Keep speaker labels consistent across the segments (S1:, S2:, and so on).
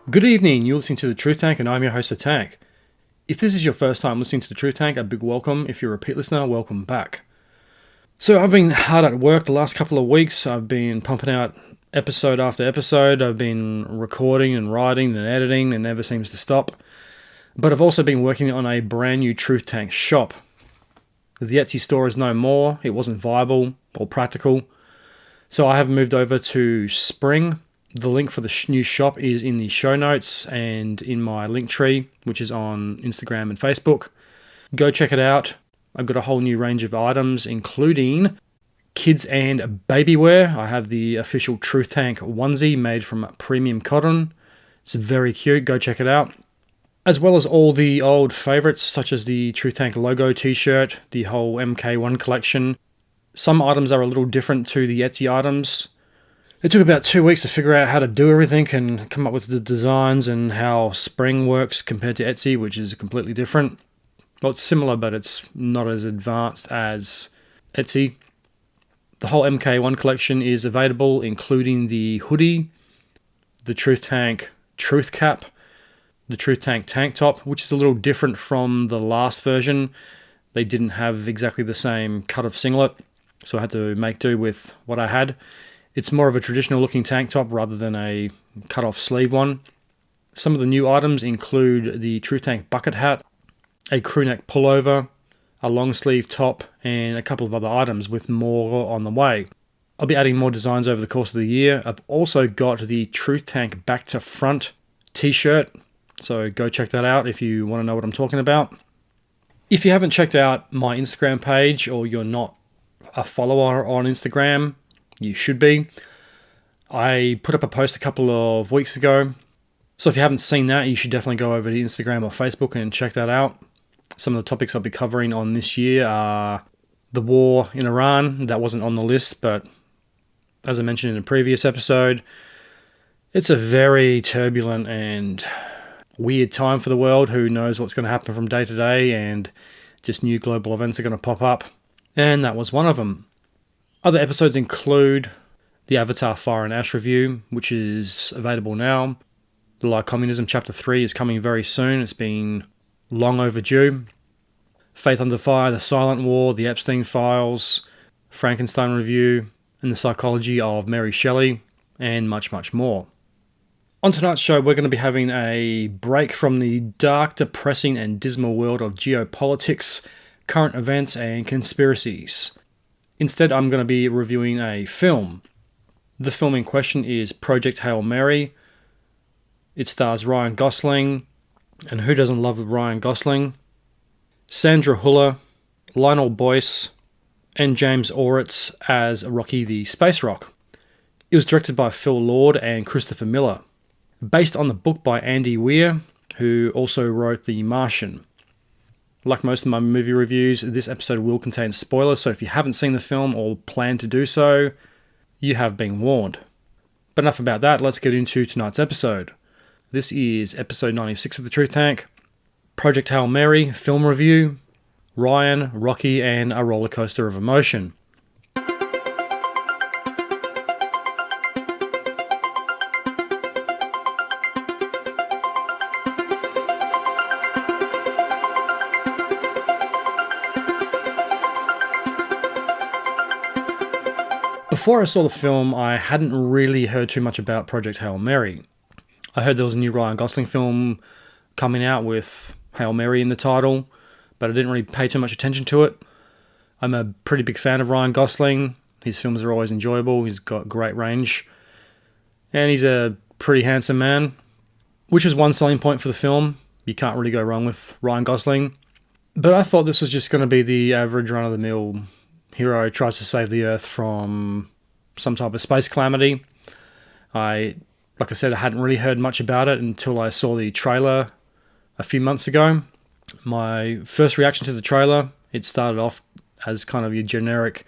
S1: Good evening, you're listening to The Truth Tank and I'm your host, The Tank. If this is your first time listening to The Truth Tank, a big welcome. If you're a repeat listener, welcome back. So I've been hard at work the last couple of weeks. I've been pumping out episode after episode. I've been recording and writing and editing and never seems to stop. But I've also been working on a brand new Truth Tank shop. The Etsy store is no more. It wasn't viable or practical. So I have moved over to Spring. The link for the new shop is in the show notes and in my link tree, which is on Instagram and Facebook. Go check it out. I've got a whole new range of items, including kids and baby wear. I have the official Truth Tank onesie made from premium cotton. It's very cute. Go check it out. As well as all the old favorites, such as the Truth Tank logo t-shirt, the whole MK1 collection. Some items are a little different to the Etsy items. It took about 2 weeks to figure out how to do everything and come up with the designs and how Spring works compared to Etsy, which is completely different. Well, it's similar, but it's not as advanced as Etsy. The whole MK1 collection is available, including the hoodie, the Truth Tank Truth Cap, the Truth Tank tank top, which is a little different from the last version. They didn't have exactly the same cut of singlet, so I had to make do with what I had. It's more of a traditional looking tank top rather than a cut off sleeve one. Some of the new items include the Truth Tank bucket hat, a crew neck pullover, a long sleeve top, and a couple of other items with more on the way. I'll be adding more designs over the course of the year. I've also got the Truth Tank back to front t-shirt, so go check that out if you want to know what I'm talking about. If you haven't checked out my Instagram page or you're not a follower on Instagram, you should be. I put up a post a couple of weeks ago. So if you haven't seen that, you should definitely go over to Instagram or Facebook and check that out. Some of the topics I'll be covering on this year are the war in Iran. That wasn't on the list, but as I mentioned in a previous episode, it's a very turbulent and weird time for the world. Who knows what's going to happen from day to day, and just new global events are going to pop up. And that was one of them. Other episodes include the Avatar Fire and Ash review, which is available now. The Lie Communism Chapter 3 is coming very soon. It's been long overdue. Faith Under Fire, The Silent War, The Epstein Files, Frankenstein review, and the psychology of Mary Shelley, and much, much more. On tonight's show, we're going to be having a break from the dark, depressing, and dismal world of geopolitics, current events, and conspiracies. Instead, I'm going to be reviewing a film. The film in question is Project Hail Mary. It stars Ryan Gosling, and who doesn't love Ryan Gosling? Sandra Huller, Lionel Boyce, and James Oritz as Rocky the Space Rock. It was directed by Phil Lord and Christopher Miller, based on the book by Andy Weir, who also wrote The Martian. Like most of my movie reviews, this episode will contain spoilers, so if you haven't seen the film or plan to do so, you have been warned. But enough about that, let's get into tonight's episode. This is episode 96 of The Truth Tank, Project Hail Mary, film review, Ryan, Rocky, and a rollercoaster of emotion. Before I saw the film, I hadn't really heard too much about Project Hail Mary. I heard there was a new Ryan Gosling film coming out with Hail Mary in the title, but I didn't really pay too much attention to it. I'm a pretty big fan of Ryan Gosling. His films are always enjoyable. He's got great range. And he's a pretty handsome man, which is one selling point for the film. You can't really go wrong with Ryan Gosling. But I thought this was just going to be the average run-of-the-mill hero tries to save the Earth from some type of space calamity. Like I said, I hadn't really heard much about it until I saw the trailer a few months ago. My first reaction to the trailer, it started off as kind of your generic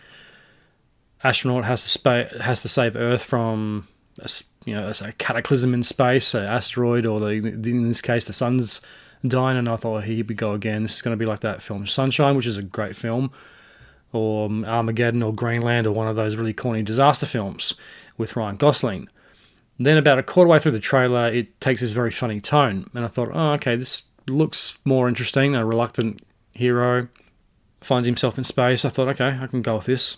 S1: astronaut has to save Earth from a cataclysm in space, an asteroid, or in this case the sun's dying. And I thought, here we go again. This is going to be like that film Sunshine, which is a great film, or Armageddon or Greenland, or one of those really corny disaster films with Ryan Gosling. Then about a quarter way through the trailer, it takes this very funny tone. And I thought, oh, okay, this looks more interesting. A reluctant hero finds himself in space. I thought, okay, I can go with this.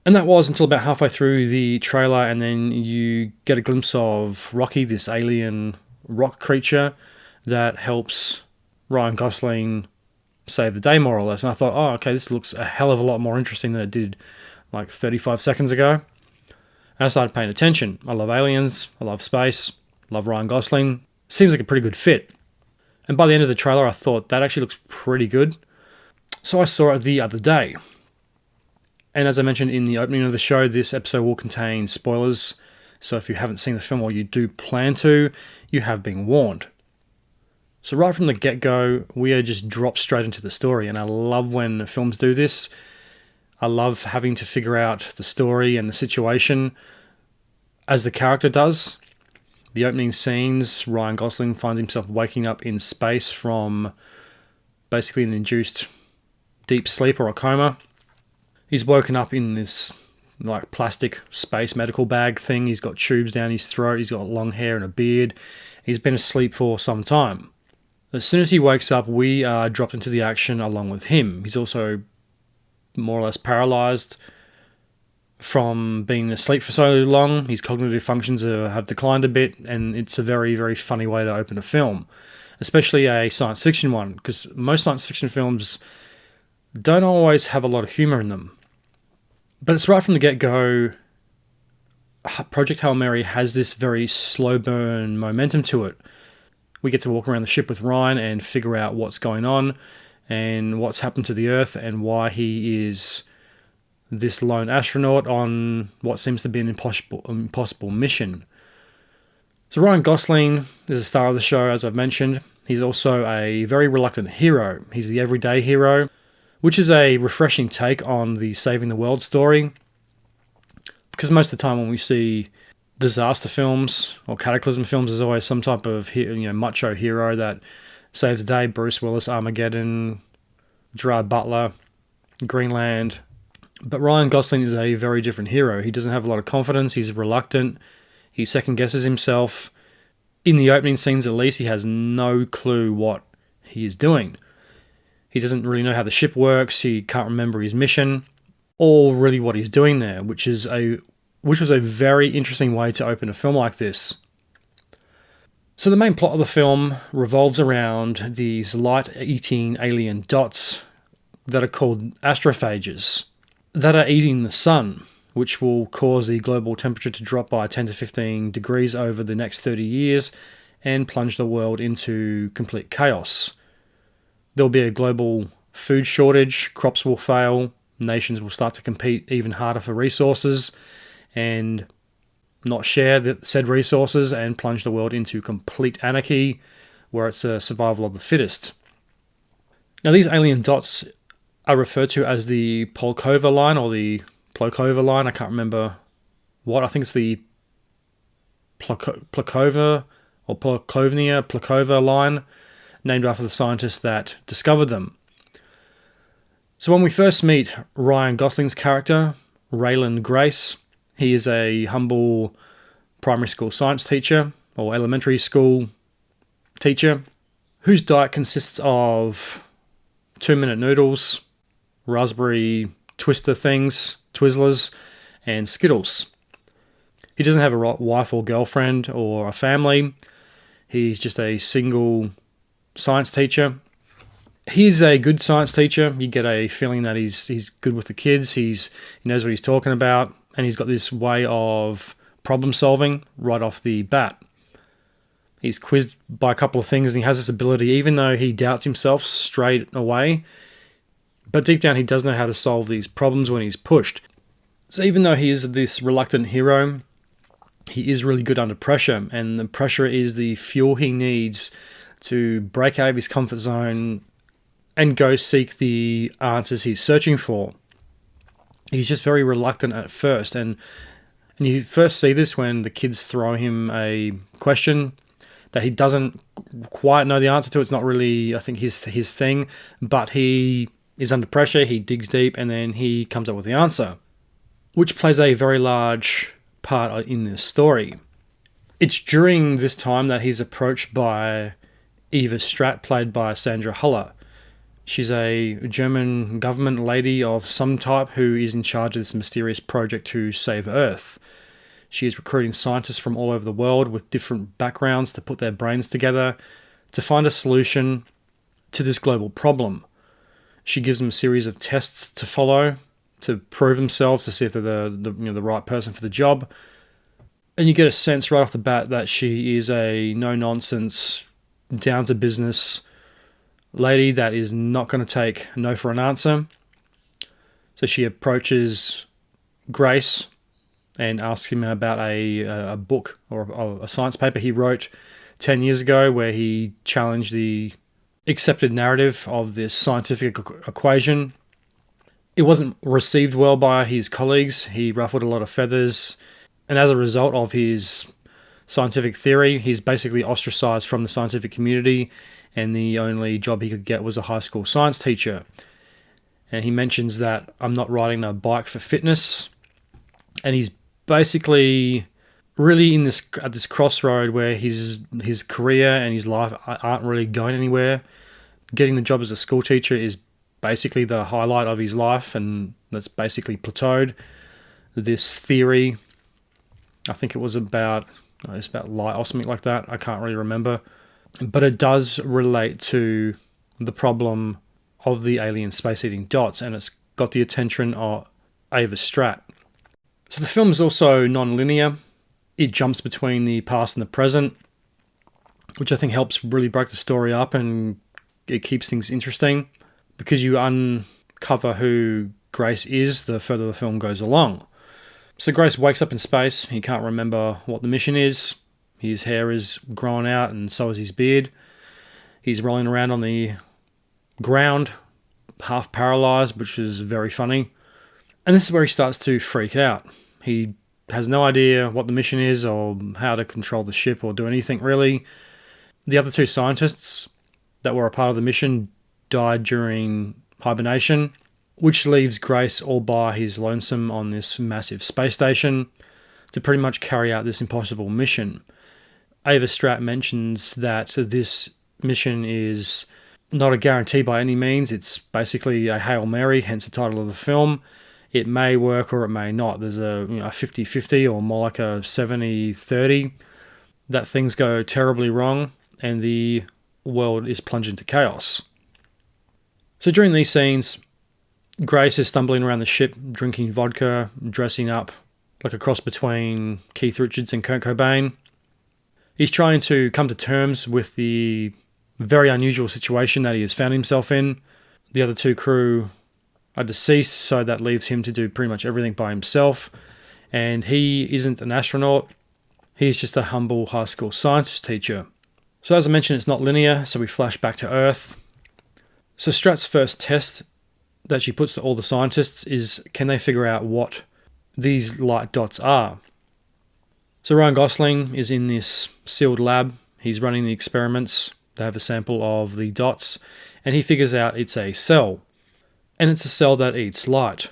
S1: And that was until about halfway through the trailer, and then you get a glimpse of Rocky, this alien rock creature that helps Ryan Gosling save the day, more or less. And I thought, oh, okay, this looks a hell of a lot more interesting than it did like 35 seconds ago. And I started paying attention. I love aliens, I love space, I love Ryan Gosling. Seems like a pretty good fit. And by the end of the trailer, I thought that actually looks pretty good. So I saw it the other day. And as I mentioned in the opening of the show, this episode will contain spoilers. So if you haven't seen the film or you do plan to, you have been warned. So right from the get-go, we are just dropped straight into the story. And I love when films do this. I love having to figure out the story and the situation as the character does. The opening scenes, Ryan Gosling finds himself waking up in space from basically an induced deep sleep or a coma. He's woken up in this like plastic space medical bag thing. He's got tubes down his throat. He's got long hair and a beard. He's been asleep for some time. As soon as he wakes up, we are dropped into the action along with him. He's also more or less paralyzed from being asleep for so long. His cognitive functions have declined a bit, and it's a very, very funny way to open a film, especially a science fiction one, because most science fiction films don't always have a lot of humor in them. But it's right from the get-go, Project Hail Mary has this very slow burn momentum to it. We get to walk around the ship with Ryan and figure out what's going on and what's happened to the Earth and why he is this lone astronaut on what seems to be an impossible mission. So Ryan Gosling is the star of the show, as I've mentioned. He's also a very reluctant hero. He's the everyday hero, which is a refreshing take on the saving the world story. Because most of the time when we see disaster films or cataclysm films, there's always some type of macho hero that saves the day. Bruce Willis, Armageddon, Gerard Butler, Greenland. But Ryan Gosling is a very different hero. He doesn't have a lot of confidence. He's reluctant. He second guesses himself. In the opening scenes at least, he has no clue what he is doing. He doesn't really know how the ship works. He can't remember his mission or really what he's doing there, which was a very interesting way to open a film like this. So the main plot of the film revolves around these light-eating alien dots that are called astrophages that are eating the sun, which will cause the global temperature to drop by 10 to 15 degrees over the next 30 years and plunge the world into complete chaos. There'll be a global food shortage, crops will fail, nations will start to compete even harder for resources and not share the said resources and plunge the world into complete anarchy where it's a survival of the fittest. Now these alien dots are referred to as the Polkova line or the Plokova line. I can't remember what. I think it's the Plokova or Plokova line, named after the scientist that discovered them. So when we first meet Ryan Gosling's character, Raylan Grace, he is a humble primary school science teacher or elementary school teacher whose diet consists of 2-minute noodles, raspberry twister things, Twizzlers, and Skittles. He doesn't have a wife or girlfriend or a family. He's just a single science teacher. He's a good science teacher. You get a feeling that he's good with the kids. He knows what he's talking about, and he's got this way of problem solving right off the bat. He's quizzed by a couple of things, and he has this ability, even though he doubts himself straight away, but deep down he does know how to solve these problems when he's pushed. So even though he is this reluctant hero, he is really good under pressure, and the pressure is the fuel he needs to break out of his comfort zone and go seek the answers he's searching for. He's just very reluctant at first, and you first see this when the kids throw him a question that he doesn't quite know the answer to. It's not really, I think, his thing, but he is under pressure, he digs deep, and then he comes up with the answer, which plays a very large part in this story. It's during this time that he's approached by Eva Stratt, played by Sandra Huller. She's a German government lady of some type who is in charge of this mysterious project to save Earth. She is recruiting scientists from all over the world with different backgrounds to put their brains together to find a solution to this global problem. She gives them a series of tests to follow to prove themselves, to see if they're the right person for the job. And you get a sense right off the bat that she is a no-nonsense, down-to-business lady that is not going to take no for an answer. So she approaches Grace and asks him about a book or a science paper he wrote 10 years ago where he challenged the accepted narrative of this scientific equation. It wasn't received well by his colleagues. He ruffled a lot of feathers. And as a result of his scientific theory, he's basically ostracized from the scientific community, and the only job he could get was a high school science teacher. And he mentions that I'm not riding a bike for fitness. And he's basically really at this crossroad where his career and his life aren't really going anywhere. Getting the job as a school teacher is basically the highlight of his life, and that's basically plateaued. This theory, I think it's about light or something like that. I can't really remember. But it does relate to the problem of the alien space-eating dots, and it's got the attention of Eva Stratt. So the film is also non-linear. It jumps between the past and the present, which I think helps really break the story up, and it keeps things interesting because you uncover who Grace is the further the film goes along. So Grace wakes up in space. He can't remember what the mission is. His hair is grown out and so is his beard. He's rolling around on the ground, half paralyzed, which is very funny. And this is where he starts to freak out. He has no idea what the mission is or how to control the ship or do anything really. The other two scientists that were a part of the mission died during hibernation, which leaves Grace all by his lonesome on this massive space station to pretty much carry out this impossible mission. Eva Stratt mentions that this mission is not a guarantee by any means. It's basically a Hail Mary, hence the title of the film. It may work or it may not. There's a 50-50 or more like a 70-30 that things go terribly wrong and the world is plunged into chaos. So during these scenes, Grace is stumbling around the ship, drinking vodka, dressing up like a cross between Keith Richards and Kurt Cobain. He's trying to come to terms with the very unusual situation that he has found himself in. The other two crew are deceased, so that leaves him to do pretty much everything by himself. And he isn't an astronaut. He's just a humble high school science teacher. So as I mentioned, it's not linear, so we flash back to Earth. So Stratt's first test that she puts to all the scientists is, can they figure out what these light dots are? So Ryan Gosling is in this sealed lab. He's running the experiments. They have a sample of the dots, and he figures out it's a cell. And it's a cell that eats light.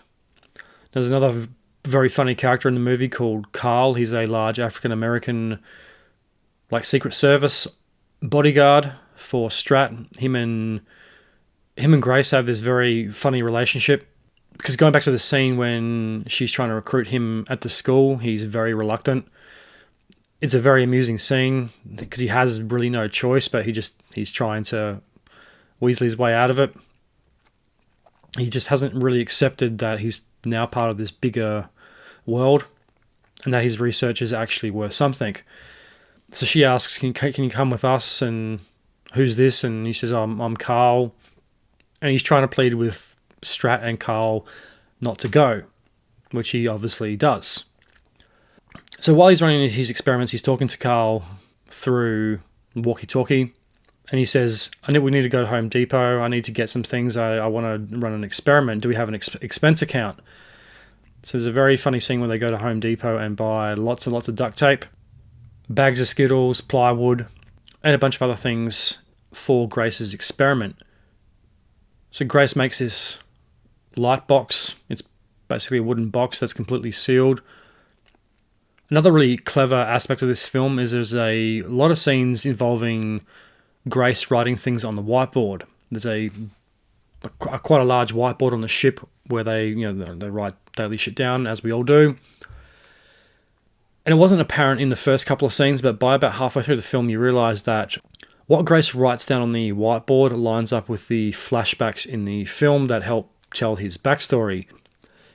S1: There's another very funny character in the movie called Carl. He's a large African-American, Secret Service bodyguard for Stratt. Him and Grace have this very funny relationship. Because going back to the scene when she's trying to recruit him at the school, he's very reluctant. It's a very amusing scene because he has really no choice, but he's trying to weasel his way out of it. He just hasn't really accepted that he's now part of this bigger world and that his research is actually worth something. So she asks, can you come with us? And who's this? And he says, I'm Carl. And he's trying to plead with Stratt and Carl not to go, which he obviously does. So while he's running his experiments, he's talking to Carl through walkie-talkie. And he says, we need to go to Home Depot. I need to get some things. I want to run an experiment. Do we have an expense account? So there's a very funny scene where they go to Home Depot and buy lots and lots of duct tape, bags of Skittles, plywood, and a bunch of other things for Grace's experiment. So Grace makes this light box. It's basically a wooden box that's completely sealed. Another really clever aspect of this film is there's a lot of scenes involving Grace writing things on the whiteboard. There's quite a large whiteboard on the ship where they write daily shit down, as we all do. And it wasn't apparent in the first couple of scenes, but by about halfway through the film, you realise that what Grace writes down on the whiteboard lines up with the flashbacks in the film that help tell his backstory.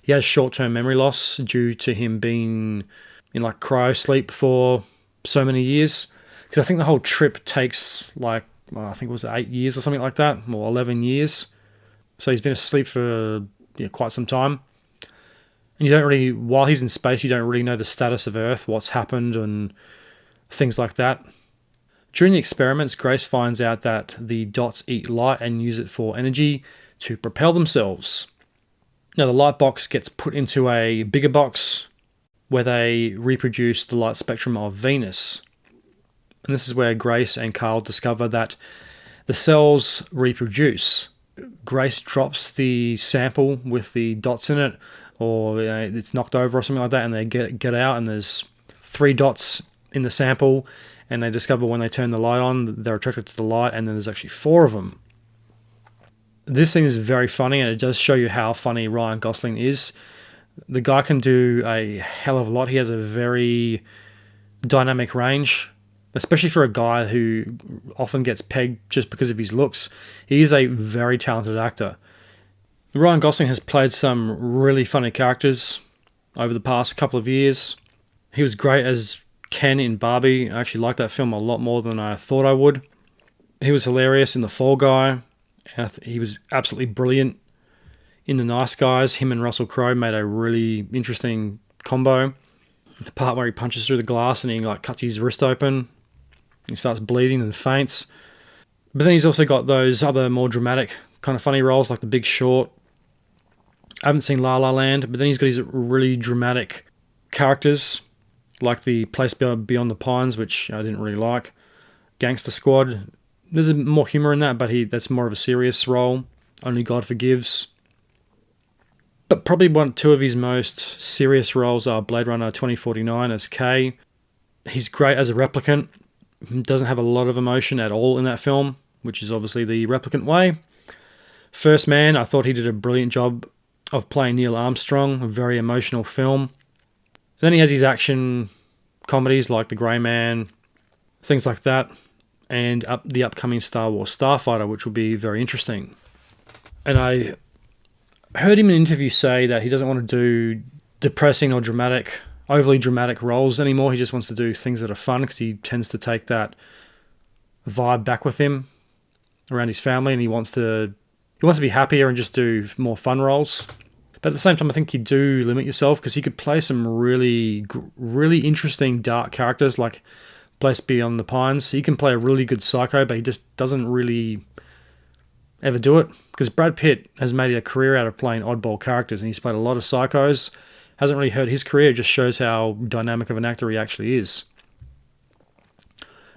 S1: He has short-term memory loss due to him being in like cryo sleep for so many years. Because I think the whole trip takes I think it was 8 years or something like that, or 11 years. So he's been asleep for quite some time. And while he's in space, you don't really know the status of Earth, what's happened, and things like that. During the experiments, Grace finds out that the dots eat light and use it for energy to propel themselves. Now, the light box gets put into a bigger box where they reproduce the light spectrum of Venus. And this is where Grace and Carl discover that the cells reproduce. Grace drops the sample with the dots in it, or it's knocked over or something like that, and they get out, and there's 3 dots in the sample, and they discover when they turn the light on, they're attracted to the light, and then there's actually 4 of them. This thing is very funny, and it does show you how funny Ryan Gosling is. The guy can do a hell of a lot. He has a very dynamic range, especially for a guy who often gets pegged just because of his looks. He is a very talented actor. Ryan Gosling has played some really funny characters over the past couple of years. He was great as Ken in Barbie. I actually liked that film a lot more than I thought I would. He was hilarious in The Fall Guy. He was absolutely brilliant in The Nice Guys. Him and Russell Crowe made a really interesting combo. The part where he punches through the glass and he cuts his wrist open. He starts bleeding and faints. But then he's also got those other more dramatic kind of funny roles like The Big Short. I haven't seen La La Land, but then he's got his really dramatic characters like The Place Beyond the Pines, which I didn't really like. Gangster Squad. There's more humor in that, but that's more of a serious role. Only God Forgives. But probably two of his most serious roles are Blade Runner 2049 as K. He's great as a replicant. He doesn't have a lot of emotion at all in that film, which is obviously the replicant way. First Man, I thought he did a brilliant job of playing Neil Armstrong, a very emotional film. Then he has his action comedies like The Grey Man, things like that, and the upcoming Star Wars Starfighter, which will be very interesting. And I heard him in an interview say that he doesn't want to do depressing or overly dramatic roles anymore. He just wants to do things that are fun because he tends to take that vibe back with him around his family, and he wants to be happier and just do more fun roles. But at the same time, I think you do limit yourself because he could play some really, really interesting dark characters like Place Beyond the Pines. He can play a really good psycho, but he just doesn't really ever do it because Brad Pitt has made a career out of playing oddball characters, and he's played a lot of psychos. Hasn't really hurt his career. It just shows how dynamic of an actor he actually is.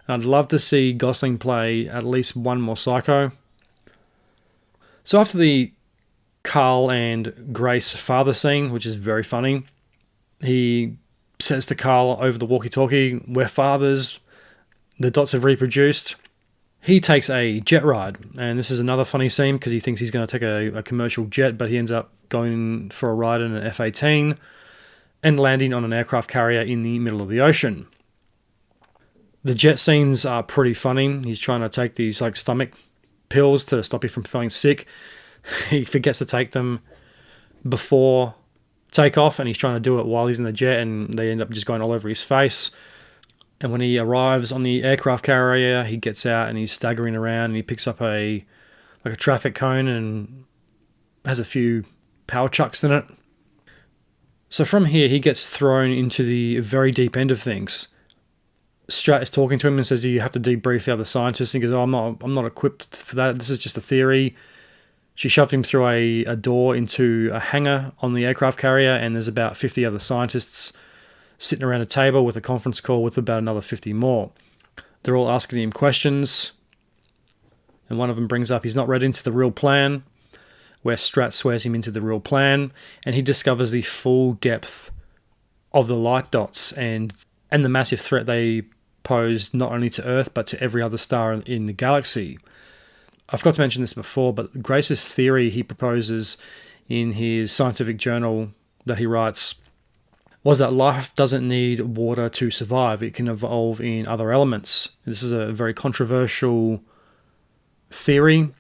S1: And I'd love to see Gosling play at least one more psycho. So after the Carl and Grace father scene, which is very funny, he says to Carl over the walkie-talkie, "We're fathers, the dots have reproduced." He takes a jet ride, and this is another funny scene because he thinks he's going to take a commercial jet, but he ends up going for a ride in an F-18 and landing on an aircraft carrier in the middle of the ocean. The jet scenes are pretty funny. He's trying to take these stomach pills to stop you from feeling sick. He forgets to take them before takeoff, and he's trying to do it while he's in the jet, and they end up just going all over his face. And when he arrives on the aircraft carrier, he gets out and he's staggering around, and he picks up a traffic cone and has a few power chucks in it. So from here, he gets thrown into the very deep end of things. Strat is talking to him and says, "Do you have to debrief the other scientists?" He goes, "Oh, I'm not equipped for that. This is just a theory." She shoved him through a door into a hangar on the aircraft carrier, and there's about 50 other scientists sitting around a table with a conference call with about another 50 more. They're all asking him questions, and one of them brings up he's not read into the real plan, where Strat swears him into the real plan, and he discovers the full depth of the light dots and the massive threat they pose not only to Earth but to every other star in the galaxy. I forgot to mention this before, but Grace's theory he proposes in his scientific journal that he writes was that life doesn't need water to survive. It can evolve in other elements. This is a very controversial theory,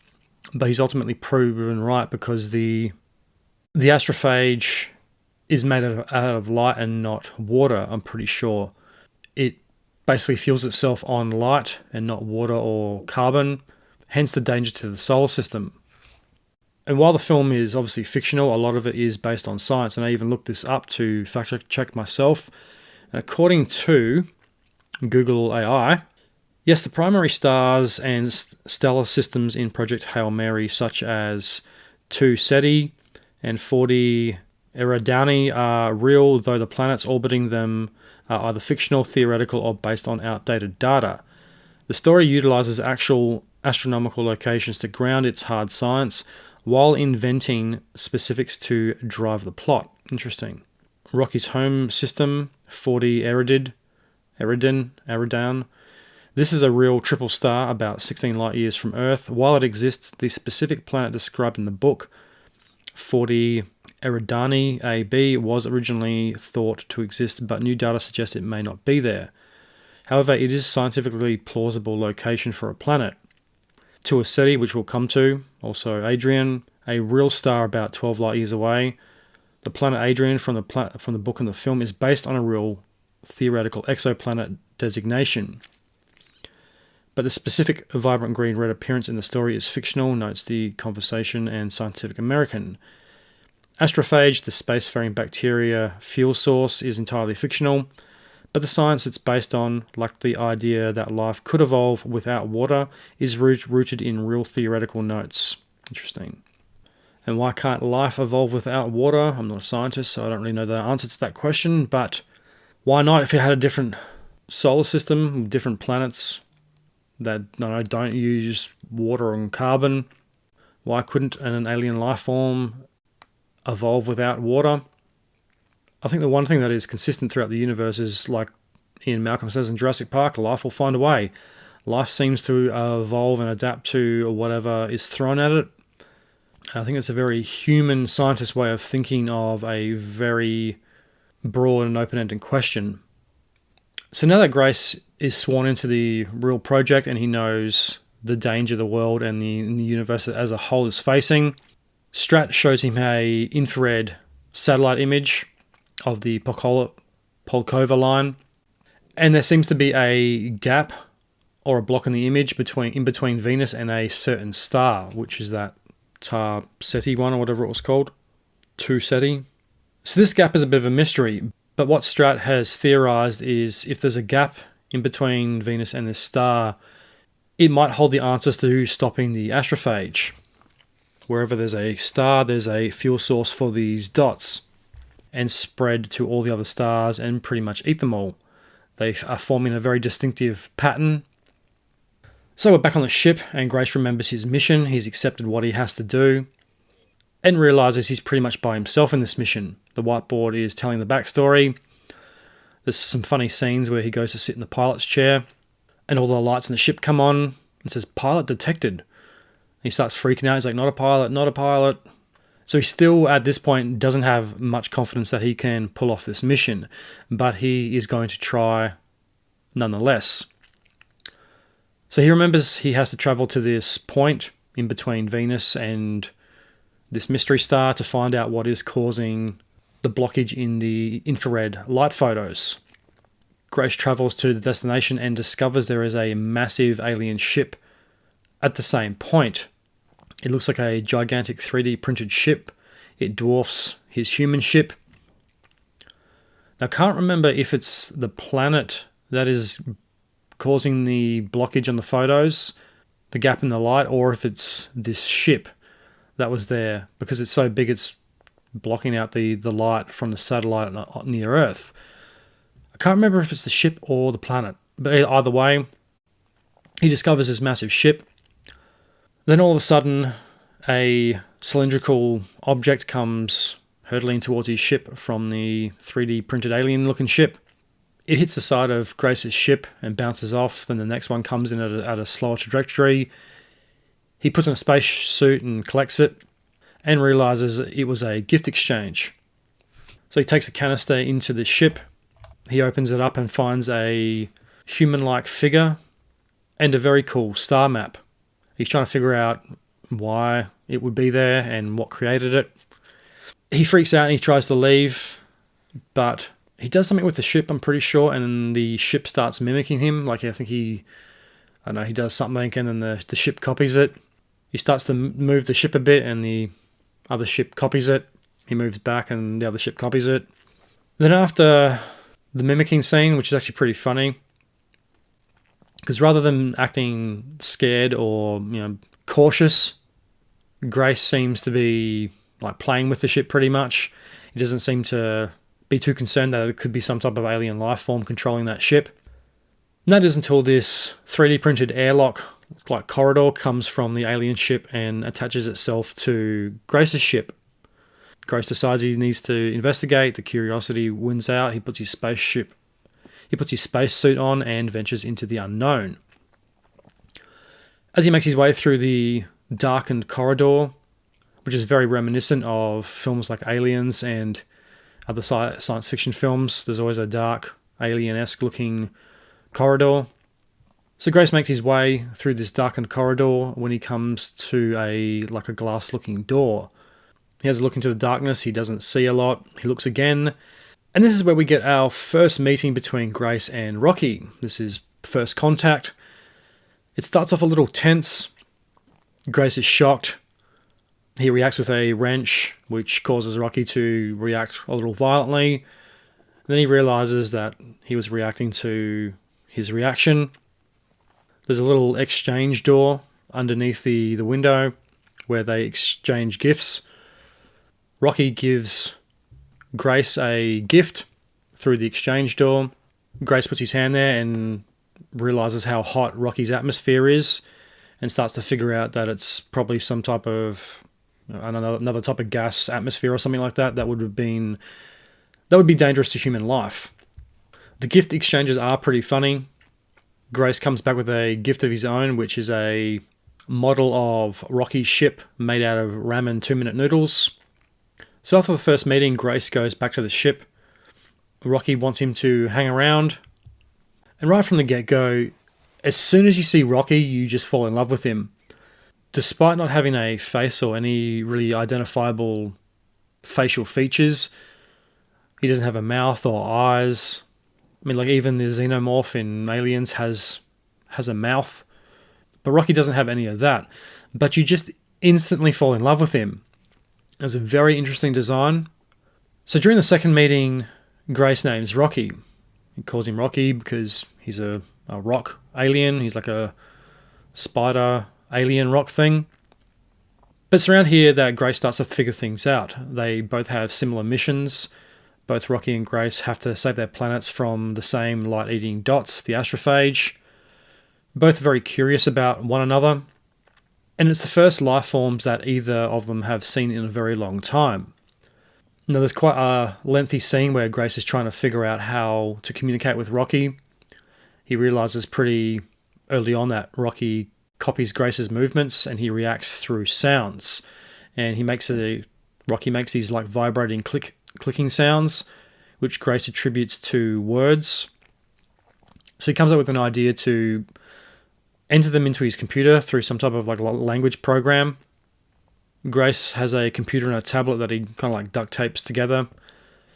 S1: but he's ultimately proven right because the astrophage is made out of light and not water, I'm pretty sure. It basically fuels itself on light and not water or carbon, hence the danger to the solar system. And while the film is obviously fictional, a lot of it is based on science, and I even looked this up to fact check myself. And according to Google AI, yes, the primary stars and stellar systems in Project Hail Mary, such as 2 Ceti and 40 Eridani, are real, though the planets orbiting them are either fictional, theoretical, or based on outdated data. The story utilizes actual astronomical locations to ground its hard science, while inventing specifics to drive the plot. Interesting. Rocky's home system, 40 Eridan. This is a real triple star about 16 light years from Earth. While it exists, the specific planet described in the book, 40 Eridani AB, was originally thought to exist, but new data suggests it may not be there. However, it is a scientifically plausible location for a planet. 2 Ceti, which we'll come to, also Adrian, a real star about 12 light years away. The planet Adrian from the book and the film is based on a real theoretical exoplanet designation. But the specific vibrant green red appearance in the story is fictional, notes the Conversation and Scientific American. Astrophage, the spacefaring bacteria fuel source, is entirely fictional, but the science it's based on, like the idea that life could evolve without water, is rooted in real theoretical notes. Interesting. And why can't life evolve without water? I'm not a scientist, so I don't really know the answer to that question, but why not if you had a different solar system, different planets that don't use water and carbon? Why couldn't an alien life form evolve without water? I think the one thing that is consistent throughout the universe is, like Ian Malcolm says in Jurassic Park, life will find a way. Life seems to evolve and adapt to whatever is thrown at it. And I think it's a very human scientist way of thinking of a very broad and open-ended question. So now that Grace is sworn into the real project and he knows the danger the world and the universe as a whole is facing, Strat shows him a infrared satellite image of the Polkova line, and there seems to be a gap or a block in the image in between Venus and a certain star, which is that Tar Ceti one or whatever it was called, 2 Ceti. So this gap is a bit of a mystery, but what Strat has theorized is if there's a gap in between Venus and this star, it might hold the answers to stopping the astrophage. Wherever there's a star, there's a fuel source for these dots, and spread to all the other stars and pretty much eat them all. They are forming a very distinctive pattern. So we're back on the ship, and Grace remembers his mission. He's accepted what he has to do and realizes he's pretty much by himself in this mission. The whiteboard is telling the backstory. There's some funny scenes where he goes to sit in the pilot's chair and all the lights in the ship come on and says, "Pilot detected." He starts freaking out. He's like, "Not a pilot, not a pilot." So he still, at this point, doesn't have much confidence that he can pull off this mission, but he is going to try nonetheless. So he remembers he has to travel to this point in between Venus and this mystery star to find out what is causing the blockage in the infrared light photos. Grace travels to the destination and discovers there is a massive alien ship at the same point. It looks like a gigantic 3D printed ship. It dwarfs his human ship. Now, I can't remember if it's the planet that is causing the blockage on the photos, the gap in the light, or if it's this ship that was there, because it's so big it's blocking out the light from the satellite near Earth. I can't remember if it's the ship or the planet, but either way, he discovers this massive ship. Then all of a sudden, a cylindrical object comes hurtling towards his ship from the 3D printed alien looking ship. It hits the side of Grace's ship and bounces off. Then the next one comes in at a slower trajectory. He puts on a space suit and collects it and realizes it was a gift exchange. So he takes the canister into the ship. He opens it up and finds a human-like figure and a very cool star map. He's trying to figure out why it would be there and what created it. He freaks out and he tries to leave, but he does something with the ship, I'm pretty sure, and the ship starts mimicking him. Like, I think he does something and then the ship copies it. He starts to move the ship a bit and the other ship copies it. He moves back and the other ship copies it. Then after the mimicking scene, which is actually pretty funny, because rather than acting scared or cautious, Grace seems to be like playing with the ship pretty much. He doesn't seem to be too concerned that it could be some type of alien life form controlling that ship. And that is until this 3D printed airlock like corridor comes from the alien ship and attaches itself to Grace's ship. Grace decides he needs to investigate. The curiosity wins out. He puts his space suit on and ventures into the unknown. As he makes his way through the darkened corridor, which is very reminiscent of films like Aliens and other science fiction films, there's always a dark, alien-esque looking corridor. So Grace makes his way through this darkened corridor when he comes to a glass-looking door. He has a look into the darkness. He doesn't see a lot. He looks again. And this is where we get our first meeting between Grace and Rocky. This is first contact. It starts off a little tense. Grace is shocked. He reacts with a wrench, which causes Rocky to react a little violently. Then he realizes that he was reacting to his reaction. There's a little exchange door underneath the window where they exchange gifts. Rocky gives Grace a gift through the exchange door. Grace puts his hand there and realizes how hot Rocky's atmosphere is and starts to figure out that it's probably some type of another type of gas atmosphere or something like that that would be dangerous to human life. The gift exchanges are pretty funny. Grace comes back with a gift of his own, which is a model of Rocky's ship made out of ramen 2-minute noodles. So after the first meeting, Grace goes back to the ship. Rocky wants him to hang around. And right from the get-go, as soon as you see Rocky, you just fall in love with him. Despite not having a face or any really identifiable facial features, he doesn't have a mouth or eyes. I mean, even the xenomorph in Aliens has a mouth. But Rocky doesn't have any of that. But you just instantly fall in love with him. It's a very interesting design. So during the second meeting, Grace names Rocky. He calls him Rocky because he's a rock alien. He's like a spider alien rock thing. But it's around here that Grace starts to figure things out. They both have similar missions. Both Rocky and Grace have to save their planets from the same light-eating dots, the astrophage. Both very curious about one another. And it's the first life forms that either of them have seen in a very long time. Now, there's quite a lengthy scene where Grace is trying to figure out how to communicate with Rocky. He realizes pretty early on that Rocky copies Grace's movements and he reacts through sounds. And Rocky makes these vibrating clicking sounds, which Grace attributes to words. So he comes up with an idea to enter them into his computer through some type of language program. Grace has a computer and a tablet that he kind of duct tapes together.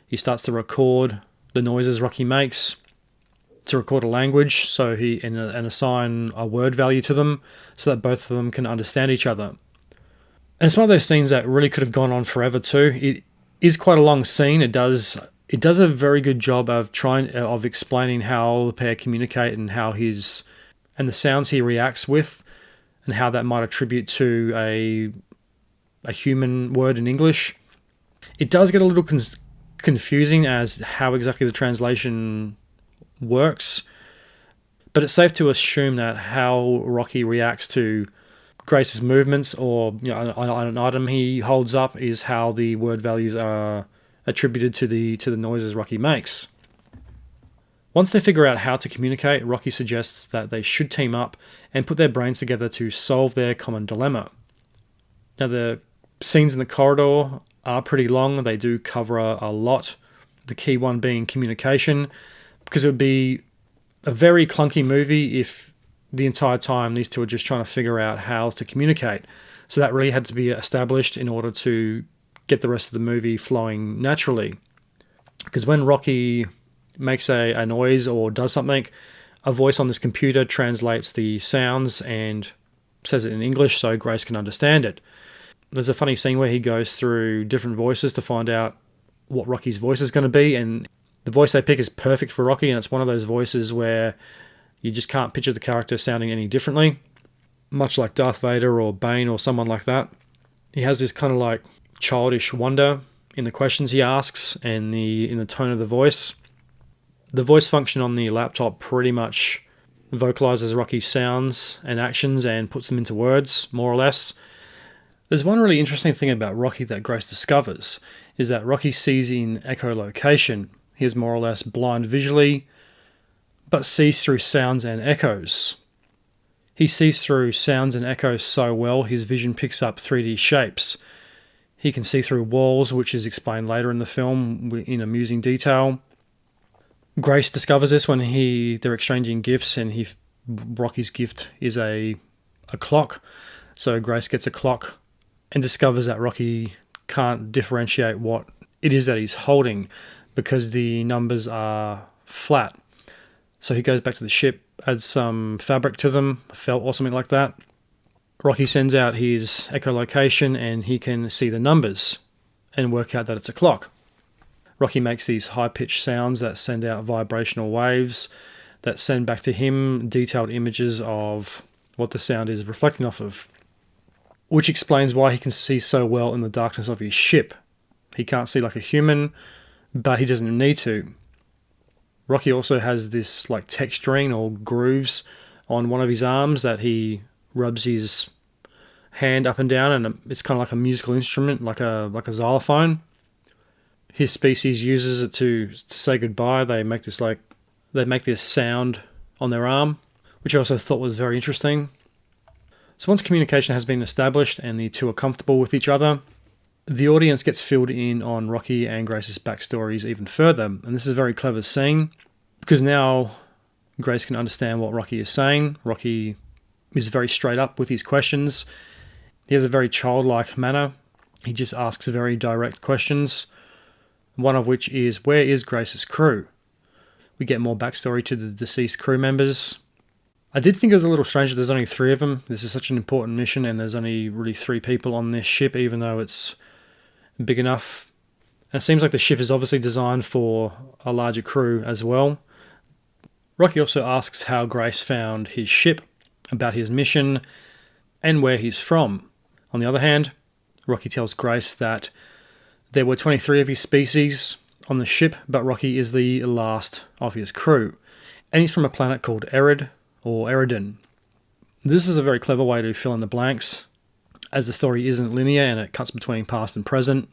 S1: He starts to record the noises Rocky makes to record a language, and assign a word value to them so that both of them can understand each other. And it's one of those scenes that really could have gone on forever too. It is quite a long scene. It does a very good job of explaining how the pair communicate and and the sounds he reacts with, and how that might attribute to a human word in English. It does get a little confusing as how exactly the translation works, but it's safe to assume that how Rocky reacts to Grace's movements or on an item he holds up is how the word values are attributed to the noises Rocky makes. Once they figure out how to communicate, Rocky suggests that they should team up and put their brains together to solve their common dilemma. Now, the scenes in the corridor are pretty long. They do cover a lot. The key one being communication, because it would be a very clunky movie if the entire time these two are just trying to figure out how to communicate. So that really had to be established in order to get the rest of the movie flowing naturally. Because when Rocky makes a noise or does something, a voice on this computer translates the sounds and says it in English so Grace can understand it. There's a funny scene where he goes through different voices to find out what Rocky's voice is going to be, and the voice they pick is perfect for Rocky, and it's one of those voices where you just can't picture the character sounding any differently, much like Darth Vader or Bane or someone like that. He has this kind of like childish wonder in the questions he asks and in the tone of the voice. The voice function on the laptop pretty much vocalizes Rocky's sounds and actions and puts them into words, more or less. There's one really interesting thing about Rocky that Grace discovers, is that Rocky sees in echolocation. He is more or less blind visually, but sees through sounds and echoes. He sees through sounds and echoes so well, his vision picks up 3D shapes. He can see through walls, which is explained later in the film in amusing detail. Grace discovers this when they're exchanging gifts, and Rocky's gift is a clock. So Grace gets a clock and discovers that Rocky can't differentiate what it is that he's holding because the numbers are flat. So he goes back to the ship, adds some fabric to them, felt or something like that. Rocky sends out his echolocation and he can see the numbers and work out that it's a clock. Rocky makes these high-pitched sounds that send out vibrational waves that send back to him detailed images of what the sound is reflecting off of, which explains why he can see so well in the darkness of his ship. He can't see like a human, but he doesn't need to. Rocky also has this like texturing or grooves on one of his arms that he rubs his hand up and down, and it's kind of like a musical instrument, like a xylophone. His species uses it to say goodbye. They make this sound on their arm, which I also thought was very interesting. So once communication has been established and the two are comfortable with each other, the audience gets filled in on Rocky and Grace's backstories even further. And this is a very clever scene because now Grace can understand what Rocky is saying. Rocky is very straight up with his questions. He has a very childlike manner. He just asks very direct questions, one of which is, where is Grace's crew? We get more backstory to the deceased crew members. I did think it was a little strange that there's only 3 of them. This is such an important mission and there's only really 3 people on this ship, even though it's big enough. And it seems like the ship is obviously designed for a larger crew as well. Rocky also asks how Grace found his ship, about his mission, and where he's from. On the other hand, Rocky tells Grace that there were 23 of his species on the ship, but Rocky is the last of his crew. And he's from a planet called Erid, or Eridan. This is a very clever way to fill in the blanks, as the story isn't linear and it cuts between past and present.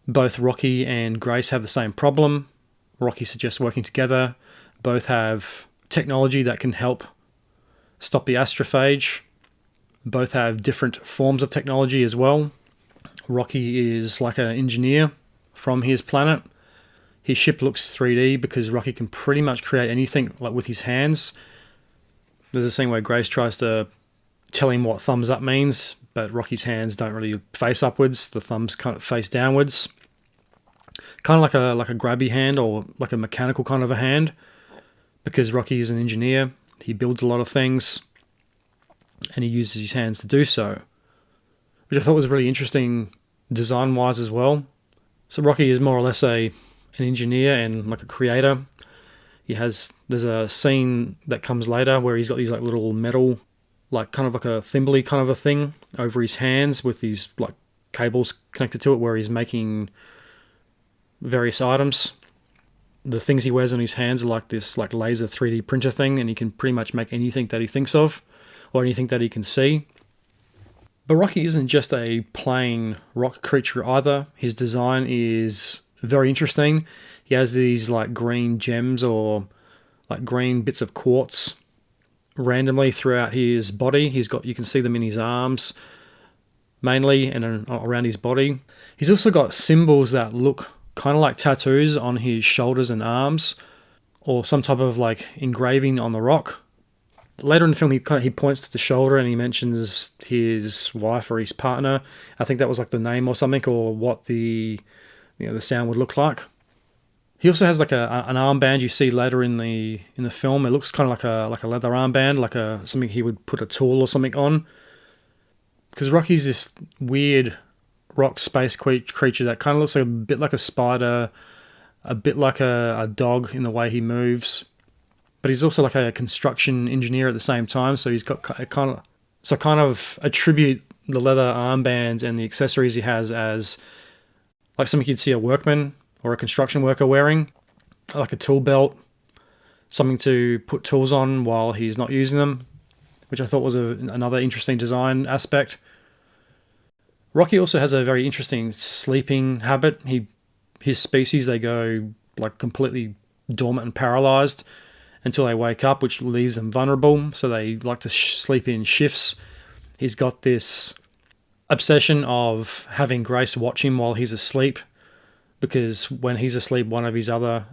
S1: Both Rocky and Grace have the same problem. Rocky suggests working together. Both have technology that can help stop the astrophage. Both have different forms of technology as well. Rocky is like an engineer from his planet. His ship looks 3D because Rocky can pretty much create anything like with his hands. There's a scene where Grace tries to tell him what thumbs up means, but Rocky's hands don't really face upwards. The thumbs kind of face downwards. Kind of like a grabby hand or like a mechanical kind of a hand, because Rocky is an engineer. He builds a lot of things and he uses his hands to do so, which I thought was really interesting design-wise as well. So Rocky is more or less an engineer and like a creator. There's a scene that comes later where he's got these like little metal, like kind of like a thimble kind of a thing over his hands with these like cables connected to it, where he's making various items. The things he wears on his hands are like this like laser 3D printer thing, and he can pretty much make anything that he thinks of or anything that he can see. But Rocky isn't just a plain rock creature either. His design is very interesting. He has these like green gems or like green bits of quartz randomly throughout his body. You can see them in his arms mainly and around his body. He's also got symbols that look kind of like tattoos on his shoulders and arms, or some type of like engraving on the rock. Later in the film, he points to the shoulder and he mentions his wife or his partner. I think that was like the name or something, or what the sound would look like. He also has like an armband you see later in the film. It looks kind of like a leather armband, like something he would put a tool or something on. Because Rocky's this weird rock space creature that kind of looks like a bit like a spider, a bit like a dog in the way he moves. But he's also like a construction engineer at the same time, so he's got kind of attribute the leather armbands and the accessories he has as like something you'd see a workman or a construction worker wearing, like a tool belt, something to put tools on while he's not using them, which I thought was another interesting design aspect. Rocky also has a very interesting sleeping habit. His species, they go like completely dormant and paralyzed until they wake up, which leaves them vulnerable. So they like to sleep in shifts. He's got this obsession of having Grace watch him while he's asleep, because when he's asleep, another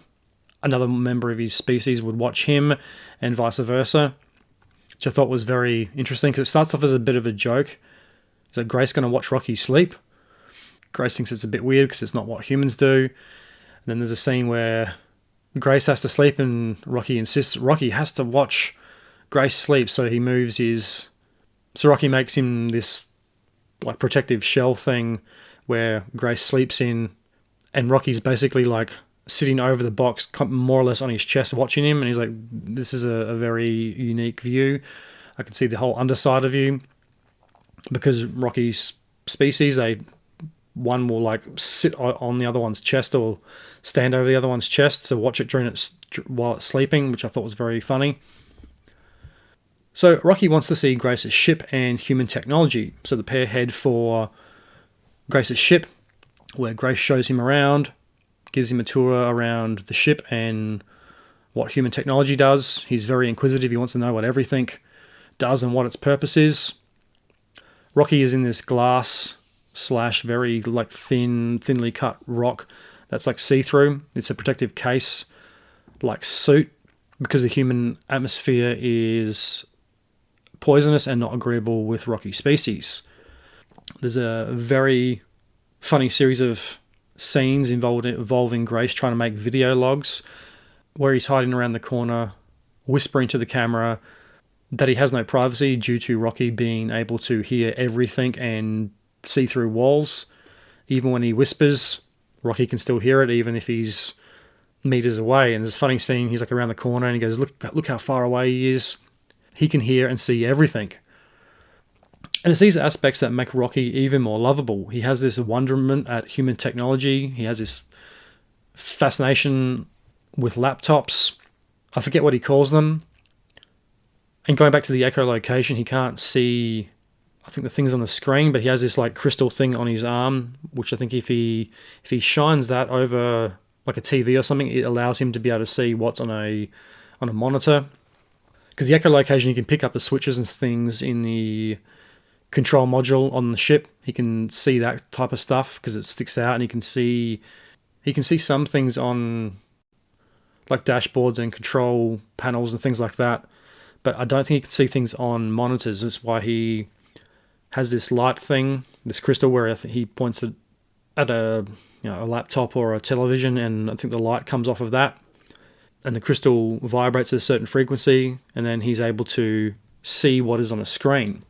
S1: member of his species would watch him, and vice versa, which I thought was very interesting because it starts off as a bit of a joke. Is that Grace going to watch Rocky sleep? Grace thinks it's a bit weird because it's not what humans do. And then there's a scene where Grace has to sleep and Rocky insists Rocky has to watch Grace sleep, so Rocky makes him this like protective shell thing where Grace sleeps in, and Rocky's basically like sitting over the box more or less on his chest watching him, and he's like, this is a very unique view. I can see the whole underside of you, because Rocky's species, one will like sit on the other one's chest or stand over the other one's chest to watch it while it's sleeping, which I thought was very funny. So Rocky wants to see Grace's ship and human technology. So the pair head for Grace's ship, where Grace shows him around, gives him a tour around the ship and what human technology does. He's very inquisitive. He wants to know what everything does and what its purpose is. Rocky is in this glass / very like thinly cut rock that's like see-through. It's a protective case like suit, because the human atmosphere is poisonous and not agreeable with Rocky's species. There's a very funny series of scenes involving Grace trying to make video logs where he's hiding around the corner, whispering to the camera that he has no privacy due to Rocky being able to hear everything and see through walls. Even when he whispers, Rocky can still hear it, even if he's meters away. And there's a funny scene, he's like around the corner and he goes, look how far away he is. He can hear and see everything. And it's these aspects that make Rocky even more lovable. He has this wonderment at human technology. He has this fascination with laptops. I forget what he calls them. And going back to the echolocation, he can't see, I think, the things on the screen, but he has this like crystal thing on his arm, which I think if he shines that over like a TV or something, it allows him to be able to see what's on a monitor. Because the echolocation, you can pick up the switches and things in the control module on the ship. He can see that type of stuff because it sticks out, and he can see some things on like dashboards and control panels and things like that. But I don't think he can see things on monitors. That's why he has this light thing, this crystal, where he points it at a laptop or a television, and I think the light comes off of that. And the crystal vibrates at a certain frequency, and then he's able to see what is on a screen.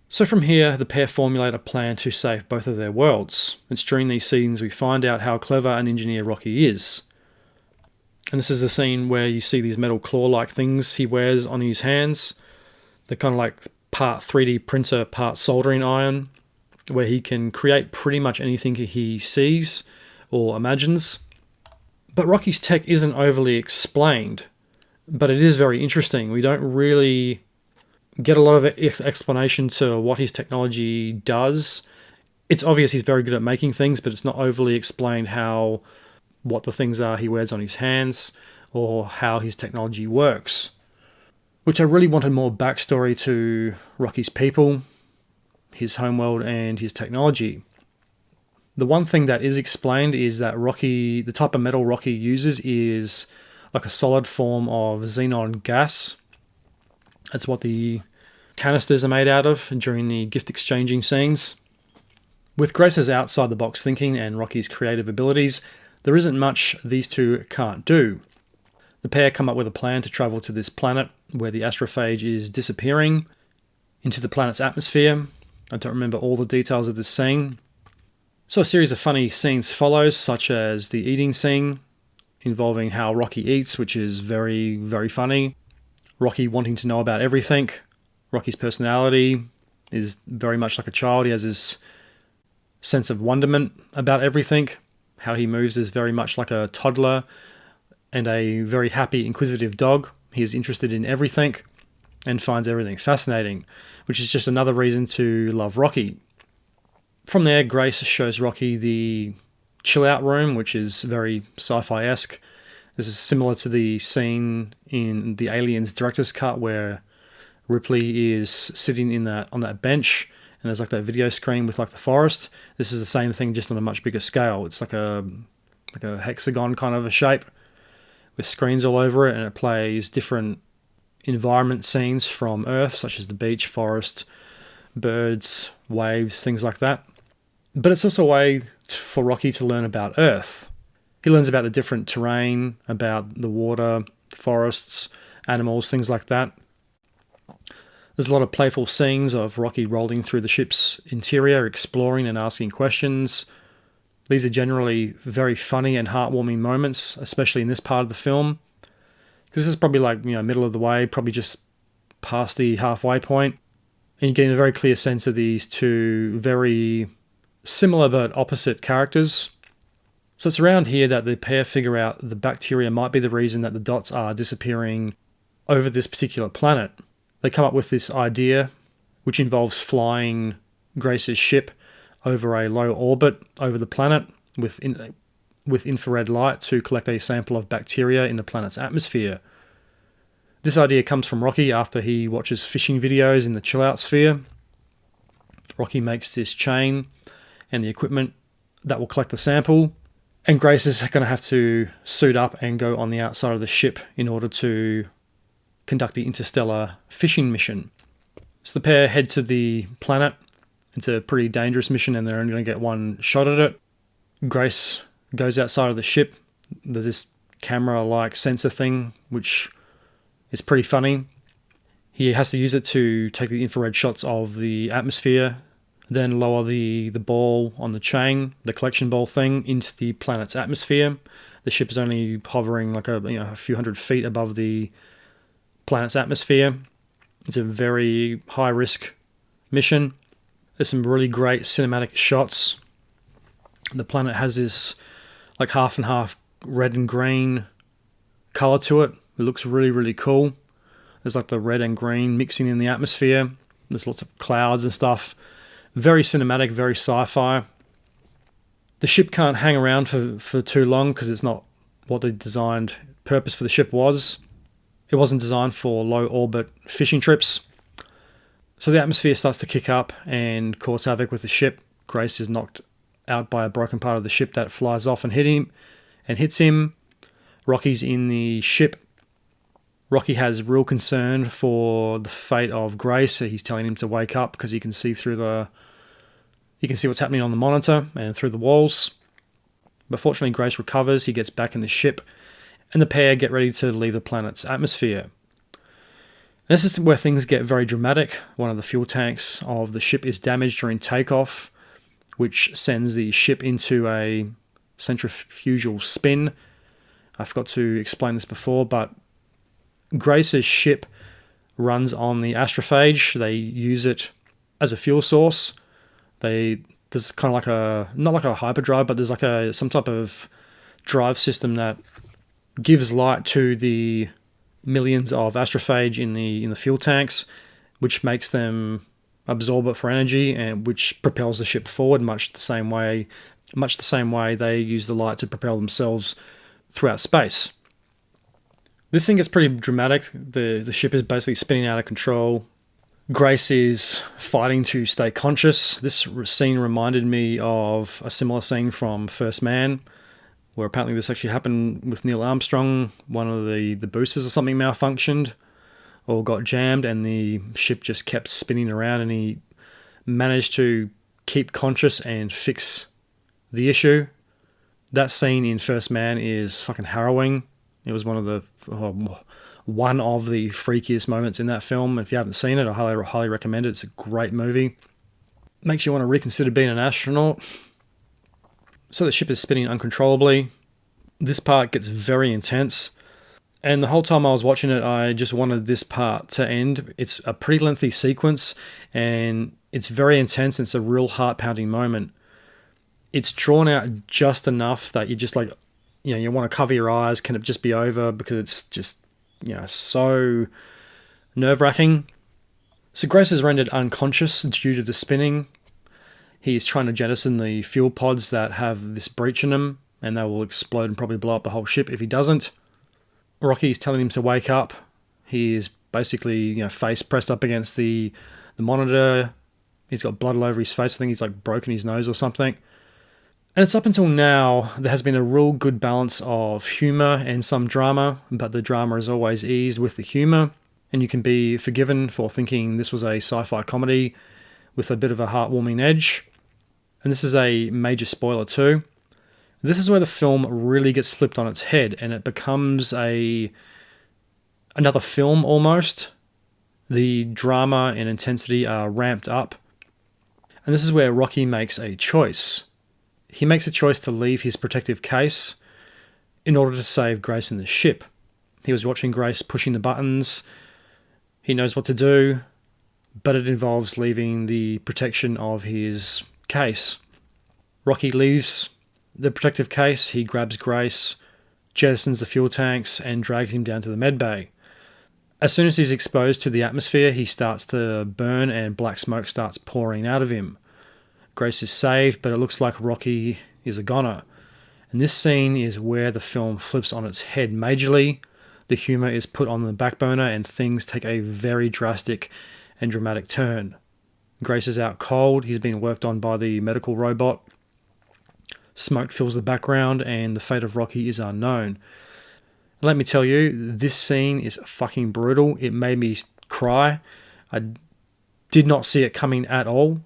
S1: So from here, the pair formulate a plan to save both of their worlds. It's during these scenes we find out how clever an engineer Rocky is. And this is the scene where you see these metal claw-like things he wears on his hands. They're kind of like part 3D printer, part soldering iron, where he can create pretty much anything he sees or imagines. But Rocky's tech isn't overly explained, but it is very interesting. We don't really get a lot of explanation to what his technology does. It's obvious he's very good at making things, but it's not overly explained what the things are he wears on his hands or how his technology works. Which I really wanted more backstory to Rocky's people, his homeworld, and his technology. The one thing that is explained is that the type of metal Rocky uses is like a solid form of xenon gas. That's what the canisters are made out of during the gift exchanging scenes. With Grace's outside the box thinking and Rocky's creative abilities, there isn't much these two can't do. The pair come up with a plan to travel to this planet where the astrophage is disappearing into the planet's atmosphere. I don't remember all the details of this scene. So a series of funny scenes follows, such as the eating scene involving how Rocky eats, which is very, very funny. Rocky wanting to know about everything. Rocky's personality is very much like a child. He has this sense of wonderment about everything. How he moves is very much like a toddler and a very happy, inquisitive dog. He is interested in everything and finds everything fascinating, which is just another reason to love Rocky. From there, Grace shows Rocky the chill-out room, which is very sci-fi-esque. This is similar to the scene in the Aliens director's cut where Ripley is sitting on that bench and there's like that video screen with like the forest. This is the same thing, just on a much bigger scale. It's like a hexagon kind of a shape with screens all over it, and it plays different environment scenes from Earth, such as the beach, forest, birds, waves, things like that. But it's also a way for Rocky to learn about Earth. He learns about the different terrain, about the water, forests, animals, things like that. There's a lot of playful scenes of Rocky rolling through the ship's interior, exploring and asking questions. These are generally very funny and heartwarming moments, especially in this part of the film. Because this is probably middle of the way, probably just past the halfway point. And you're getting a very clear sense of these two very similar but opposite characters. So it's around here that the pair figure out the bacteria might be the reason that the dots are disappearing over this particular planet. They come up with this idea, which involves flying Grace's ship over a low orbit over the planet with infrared light to collect a sample of bacteria in the planet's atmosphere. This idea comes from Rocky after he watches fishing videos in the chill-out sphere. Rocky makes this chain and the equipment that will collect the sample, and Grace is going to have to suit up and go on the outside of the ship in order to conduct the interstellar fishing mission. So the pair head to the planet. It's a pretty dangerous mission and they're only going to get one shot at it. Grace goes outside of the ship. There's this camera-like sensor thing, which is pretty funny. He has to use it to take the infrared shots of the atmosphere, then lower the ball on the chain, the collection ball thing, into the planet's atmosphere. The ship is only hovering like a few hundred feet above the planet's atmosphere. It's a very high-risk mission. There's some really great cinematic shots. The planet has this like half and half red and green color to it. It looks really, really cool. There's like the red and green mixing in the atmosphere. There's lots of clouds and stuff. Very cinematic, very sci-fi. The ship can't hang around for too long because it's not what the designed purpose for the ship was. It wasn't designed for low orbit fishing trips. So the atmosphere starts to kick up and cause havoc with the ship. Grace is knocked out by a broken part of the ship that flies off and hits him. Rocky's in the ship. Rocky has real concern for the fate of Grace, so he's telling him to wake up because he can see what's happening on the monitor and through the walls. But fortunately, Grace recovers. He gets back in the ship, and the pair get ready to leave the planet's atmosphere. This is where things get very dramatic. One of the fuel tanks of the ship is damaged during takeoff, which sends the ship into a centrifugal spin. I forgot to explain this before, but Grace's ship runs on the astrophage. They use it as a fuel source. There's kind of like not like a hyperdrive, but there's like some type of drive system that gives light to the millions of astrophage in the fuel tanks, which makes them absorb it for energy, and which propels the ship forward much the same way they use the light to propel themselves throughout space. This thing gets pretty dramatic. The ship is basically spinning out of control. Grace is fighting to stay conscious. This scene reminded me of a similar scene from First Man, where apparently this actually happened with Neil Armstrong. One of the boosters or something malfunctioned or got jammed, and the ship just kept spinning around, and he managed to keep conscious and fix the issue. That scene in First Man is fucking harrowing. It was one of the freakiest moments in that film. If you haven't seen it, I highly recommend it. It's a great movie. Makes you want to reconsider being an astronaut. So the ship is spinning uncontrollably. This part gets very intense. And the whole time I was watching it, I just wanted this part to end. It's a pretty lengthy sequence, and it's very intense. It's a real heart-pounding moment. It's drawn out just enough that you just you want to cover your eyes. Can it just be over? Because it's just, so nerve-wracking. So Grace is rendered unconscious due to the spinning. He's trying to jettison the fuel pods that have this breach in them, and they will explode and probably blow up the whole ship if he doesn't. Rocky's telling him to wake up. He is basically, face pressed up against the monitor. He's got blood all over his face. I think he's broken his nose or something. And it's up until now, there has been a real good balance of humour and some drama, but the drama is always eased with the humour, and you can be forgiven for thinking this was a sci-fi comedy with a bit of a heartwarming edge. And this is a major spoiler too. This is where the film really gets flipped on its head, and it becomes another film almost. The drama and intensity are ramped up. And this is where Rocky makes a choice. He makes a choice to leave his protective case in order to save Grace and the ship. He was watching Grace pushing the buttons. He knows what to do, but it involves leaving the protection of his case. Rocky leaves the protective case. He grabs Grace, jettisons the fuel tanks, and drags him down to the med bay. As soon as he's exposed to the atmosphere, he starts to burn and black smoke starts pouring out of him. Grace is saved, but it looks like Rocky is a goner. And this scene is where the film flips on its head majorly. The humour is put on the back burner and things take a very drastic and dramatic turn. Grace is out cold. He's being worked on by the medical robot. Smoke fills the background and the fate of Rocky is unknown. Let me tell you, this scene is fucking brutal. It made me cry. I did not see it coming at all.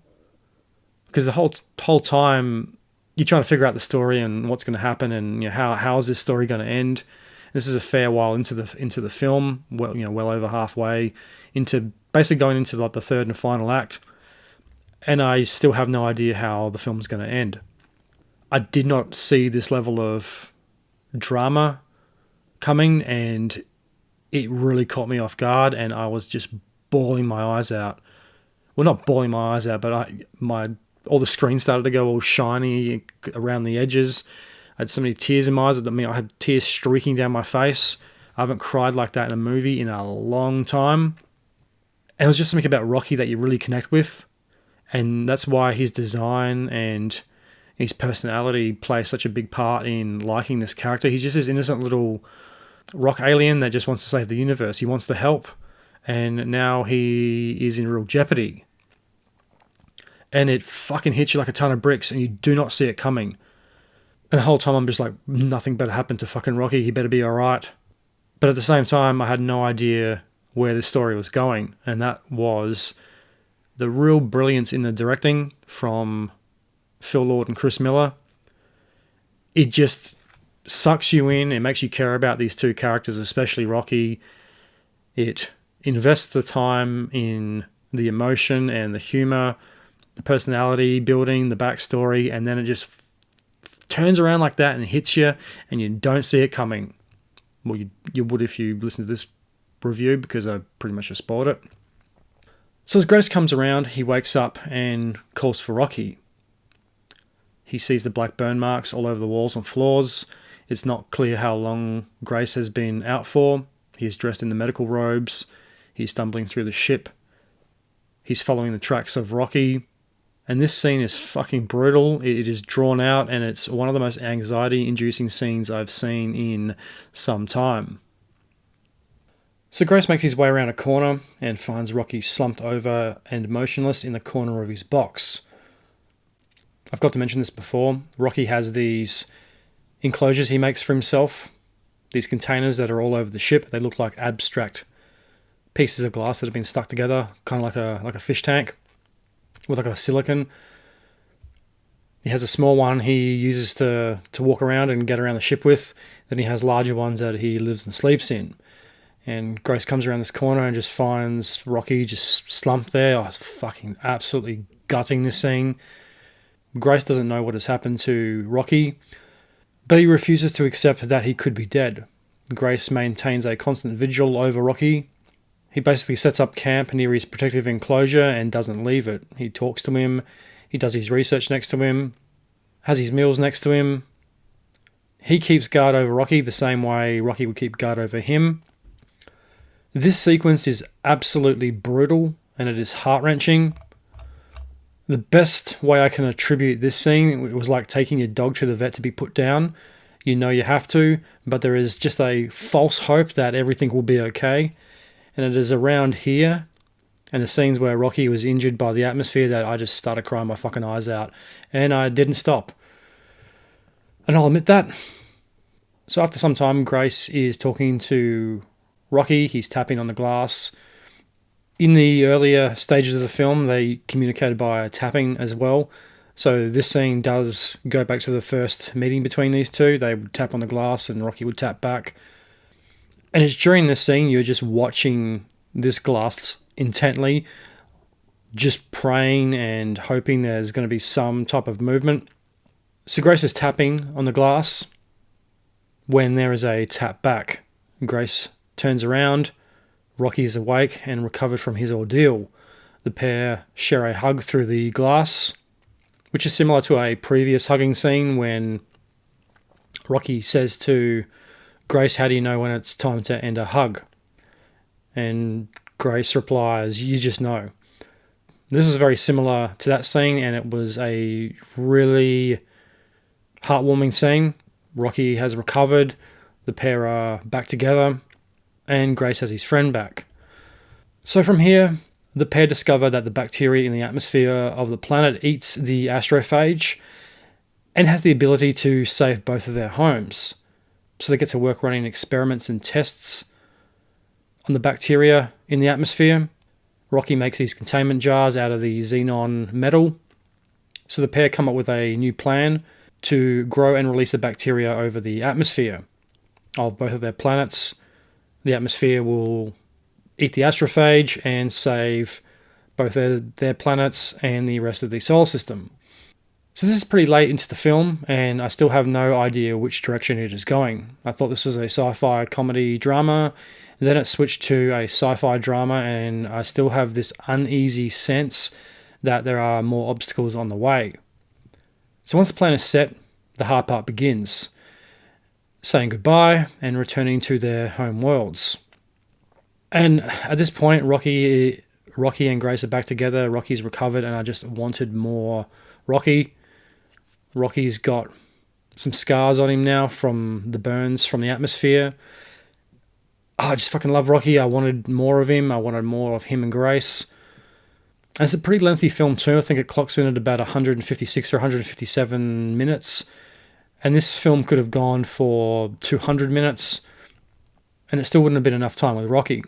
S1: Because the whole time you're trying to figure out the story and what's going to happen, and how is this story going to end. This is a fair while into the film, well over halfway into basically going into the third and final act, and I still have no idea how the film's going to end. I did not see this level of drama coming, and it really caught me off guard, and I was just bawling my eyes out. Well, not bawling my eyes out, but all the screen started to go all shiny around the edges. I had so many tears in my eyes. I had tears streaking down my face. I haven't cried like that in a movie in a long time. And it was just something about Rocky that you really connect with. And that's why his design and his personality play such a big part in liking this character. He's just this innocent little rock alien that just wants to save the universe. He wants to help. And now he is in real jeopardy. And it fucking hits you like a ton of bricks and you do not see it coming. And the whole time I'm just like, nothing better happened to fucking Rocky. He better be alright. But at the same time, I had no idea where the story was going. And that was the real brilliance in the directing from Phil Lord and Chris Miller. It just sucks you in. It makes you care about these two characters, especially Rocky. It invests the time in the emotion and the humor, the personality building, the backstory, and then it just turns around like that and hits you and you don't see it coming. Well, you would if you listen to this review, because I pretty much just spoiled it. So as Grace comes around, he wakes up and calls for Rocky. He sees the black burn marks all over the walls and floors. It's not clear how long Grace has been out for. He's dressed in the medical robes. He's stumbling through the ship. He's following the tracks of Rocky. And this scene is fucking brutal. It is drawn out, and it's one of the most anxiety-inducing scenes I've seen in some time. So Grace makes his way around a corner and finds Rocky slumped over and motionless in the corner of his box. I've got to mention this before. Rocky has these enclosures he makes for himself, these containers that are all over the ship. They look like abstract pieces of glass that have been stuck together, kind of like a fish tank with like a silicone. He has a small one he uses to walk around and get around the ship with. Then he has larger ones that he lives and sleeps in. And Grace comes around this corner and just finds Rocky just slumped there. Oh, it's fucking absolutely gutting, this scene. Grace doesn't know what has happened to Rocky, but he refuses to accept that he could be dead. Grace maintains a constant vigil over Rocky. He basically sets up camp near his protective enclosure and doesn't leave it. He talks to him, he does his research next to him, has his meals next to him. He keeps guard over Rocky the same way Rocky would keep guard over him. This sequence is absolutely brutal and it is heart-wrenching. The best way I can attribute this scene, it was like taking your dog to the vet to be put down. You know you have to, but there is just a false hope that everything will be okay. And it is around here, and the scenes where Rocky was injured by the atmosphere, that I just started crying my fucking eyes out. And I didn't stop. And I'll admit that. So after some time, Grace is talking to Rocky. He's tapping on the glass. In the earlier stages of the film, they communicated by tapping as well. So this scene does go back to the first meeting between these two. They would tap on the glass and Rocky would tap back. And it's during this scene you're just watching this glass intently, just praying and hoping there's going to be some type of movement. So Grace is tapping on the glass when there is a tap back. Grace turns around. Rocky is awake and recovered from his ordeal. The pair share a hug through the glass, which is similar to a previous hugging scene when Rocky says to Grace, "How do you know when it's time to end a hug?" And Grace replies, "You just know." This is very similar to that scene, and it was a really heartwarming scene. Rocky has recovered, the pair are back together, and Grace has his friend back. So from here, the pair discover that the bacteria in the atmosphere of the planet eats the astrophage and has the ability to save both of their homes. So they get to work running experiments and tests on the bacteria in the atmosphere. Rocky makes these containment jars out of the xenon metal. So the pair come up with a new plan to grow and release the bacteria over the atmosphere of both of their planets. The atmosphere will eat the astrophage and save both their planets and the rest of the solar system. So this is pretty late into the film, and I still have no idea which direction it is going. I thought this was a sci-fi comedy drama, and then it switched to a sci-fi drama, and I still have this uneasy sense that there are more obstacles on the way. So once the plan is set, the hard part begins. Saying goodbye and returning to their home worlds. And at this point, Rocky and Grace are back together. Rocky's recovered, and I just wanted more Rocky. Rocky's got some scars on him now from the burns from the atmosphere. I just fucking love Rocky. I wanted more of him. I wanted more of him and Grace. And it's a pretty lengthy film too. I think it clocks in at about 156 or 157 minutes. And this film could have gone for 200 minutes, and it still wouldn't have been enough time with Rocky.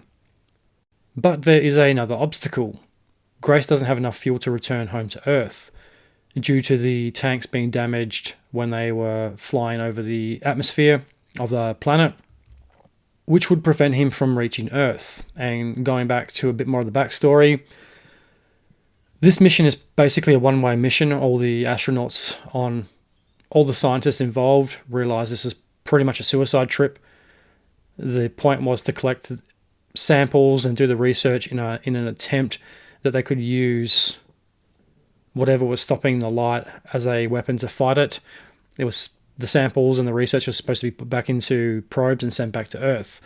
S1: But there is another obstacle. Grace doesn't have enough fuel to return home to Earth, due to the tanks being damaged when they were flying over the atmosphere of the planet, which would prevent him from reaching Earth. And going back to a bit more of the backstory, this mission is basically a one-way mission. All the scientists involved realized this is pretty much a suicide trip. The point was to collect samples and do the research in an attempt that they could use whatever was stopping the light as a weapon to fight it. It was the samples and the research was supposed to be put back into probes and sent back to Earth.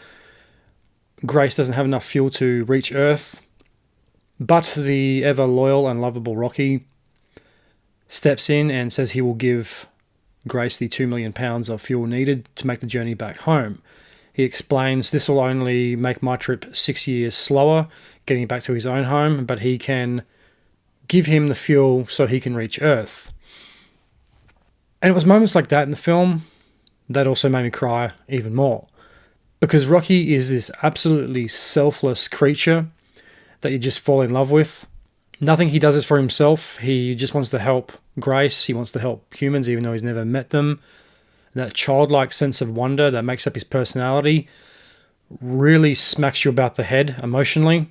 S1: Grace doesn't have enough fuel to reach Earth. But the ever loyal and lovable Rocky steps in and says he will give Grace the £2 million of fuel needed to make the journey back home. He explains this will only make my trip 6 years slower, getting back to his own home, but he can give him the fuel so he can reach Earth. And it was moments like that in the film that also made me cry even more. Because Rocky is this absolutely selfless creature that you just fall in love with. Nothing he does is for himself. He just wants to help Grace. He wants to help humans even though he's never met them. That childlike sense of wonder that makes up his personality really smacks you about the head emotionally,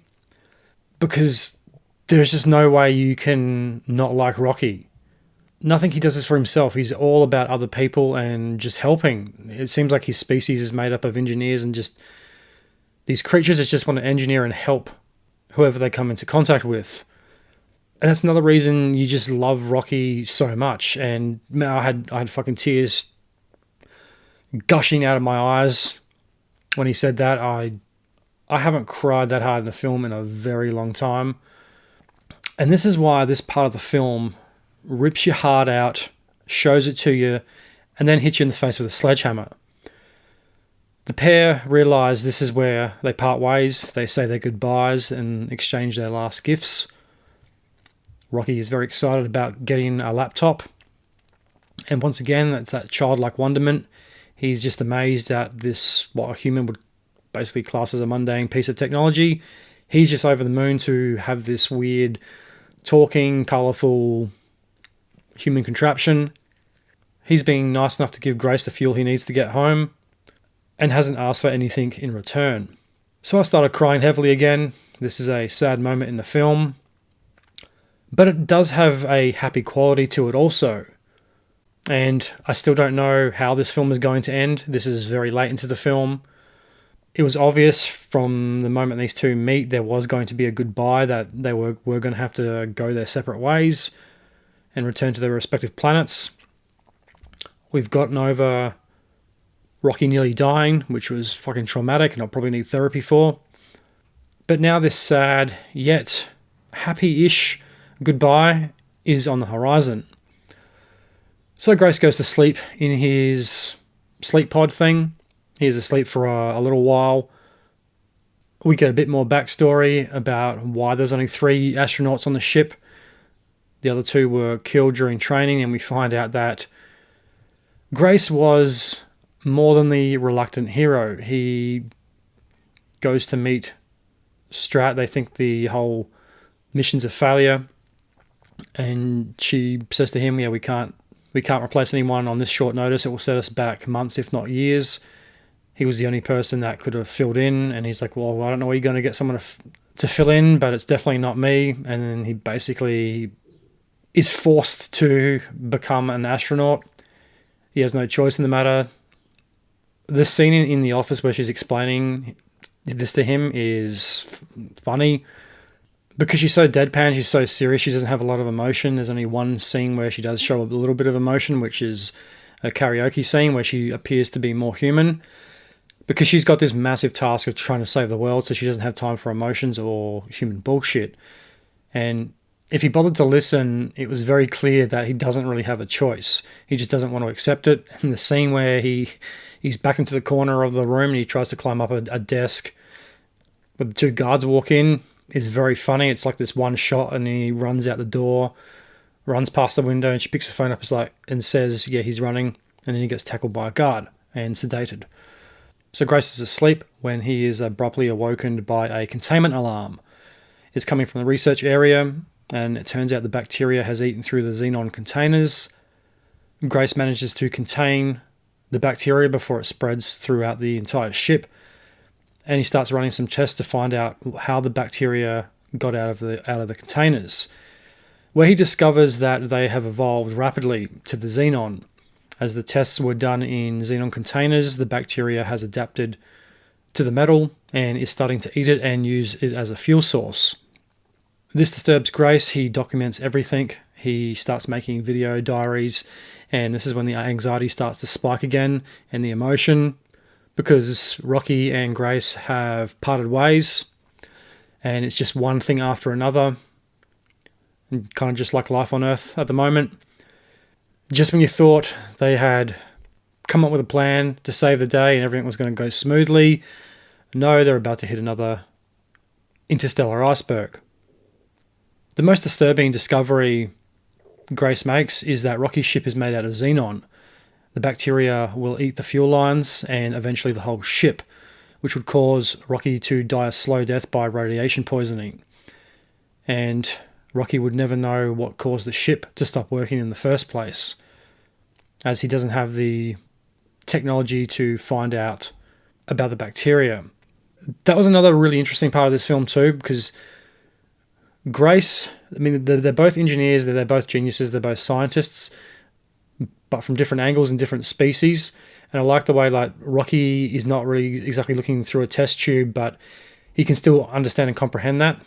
S1: because there's just no way you can not like Rocky. Nothing he does is for himself. He's all about other people and just helping. It seems like his species is made up of engineers and just these creatures that just want to engineer and help whoever they come into contact with. And that's another reason you just love Rocky so much. And man, I had fucking tears gushing out of my eyes when he said that. I haven't cried that hard in a film in a very long time. And this is why this part of the film rips your heart out, shows it to you, and then hits you in the face with a sledgehammer. The pair realise this is where they part ways. They say their goodbyes and exchange their last gifts. Rocky is very excited about getting a laptop. And once again, that's that childlike wonderment. He's just amazed at this, what a human would basically class as a mundane piece of technology. He's just over the moon to have this weird, talking, colourful human contraption. He's being nice enough to give Grace the fuel he needs to get home and hasn't asked for anything in return. So I started crying heavily again. This is a sad moment in the film, but it does have a happy quality to it also. And I still don't know how this film is going to end. This is very late into the film. It was obvious from the moment these two meet, there was going to be a goodbye, that they were going to have to go their separate ways and return to their respective planets. We've gotten over Rocky nearly dying, which was fucking traumatic and I'll probably need therapy for. But now this sad, yet happy-ish goodbye is on the horizon. So Grace goes to sleep in his sleep pod thing. He's asleep for a little while. We get a bit more backstory about why there's only 3 astronauts on the ship. The other 2 were killed during training, and we find out that Grace was more than the reluctant hero. He goes to meet Strat. They think the whole mission's a failure, and she says to him, "Yeah, we can't replace anyone on this short notice. It will set us back months, if not years." He was the only person that could have filled in, and he's like, "Well, I don't know where you're going to get someone to fill in, but it's definitely not me." And then he basically is forced to become an astronaut. He has no choice in the matter. The scene in the office where she's explaining this to him is funny because she's so deadpan, she's so serious, she doesn't have a lot of emotion. There's only one scene where she does show a little bit of emotion, which is a karaoke scene where she appears to be more human because she's got this massive task of trying to save the world, so she doesn't have time for emotions or human bullshit. And if he bothered to listen, it was very clear that he doesn't really have a choice. He just doesn't want to accept it. And the scene where he's back into the corner of the room and he tries to climb up a desk where the 2 guards walk in is very funny. It's like this one shot and he runs out the door, runs past the window, and she picks her phone up and says, yeah, he's running. And then he gets tackled by a guard and sedated. So Grace is asleep when he is abruptly awoken by a containment alarm. It's coming from the research area, and it turns out the bacteria has eaten through the xenon containers. Grace manages to contain the bacteria before it spreads throughout the entire ship, and he starts running some tests to find out how the bacteria got out of the containers, where he discovers that they have evolved rapidly to the xenon. As the tests were done in xenon containers, the bacteria has adapted to the metal and is starting to eat it and use it as a fuel source. This disturbs Grace. He documents everything. He starts making video diaries, and this is when the anxiety starts to spike again and the emotion, because Rocky and Grace have parted ways. and it's just one thing after another, and kind of just like life on Earth at the moment. Just when you thought they had come up with a plan to save the day and everything was going to go smoothly, no, they're about to hit another interstellar iceberg. The most disturbing discovery Grace makes is that Rocky's ship is made out of xenon. The bacteria will eat the fuel lines and eventually the whole ship, which would cause Rocky to die a slow death by radiation poisoning. And Rocky would never know what caused the ship to stop working in the first place, as he doesn't have the technology to find out about the bacteria. That was another really interesting part of this film too, because Grace, I mean, they're both engineers, they're both geniuses, they're both scientists, but from different angles and different species. And I like the way like Rocky is not really exactly looking through a test tube, but he can still understand and comprehend that.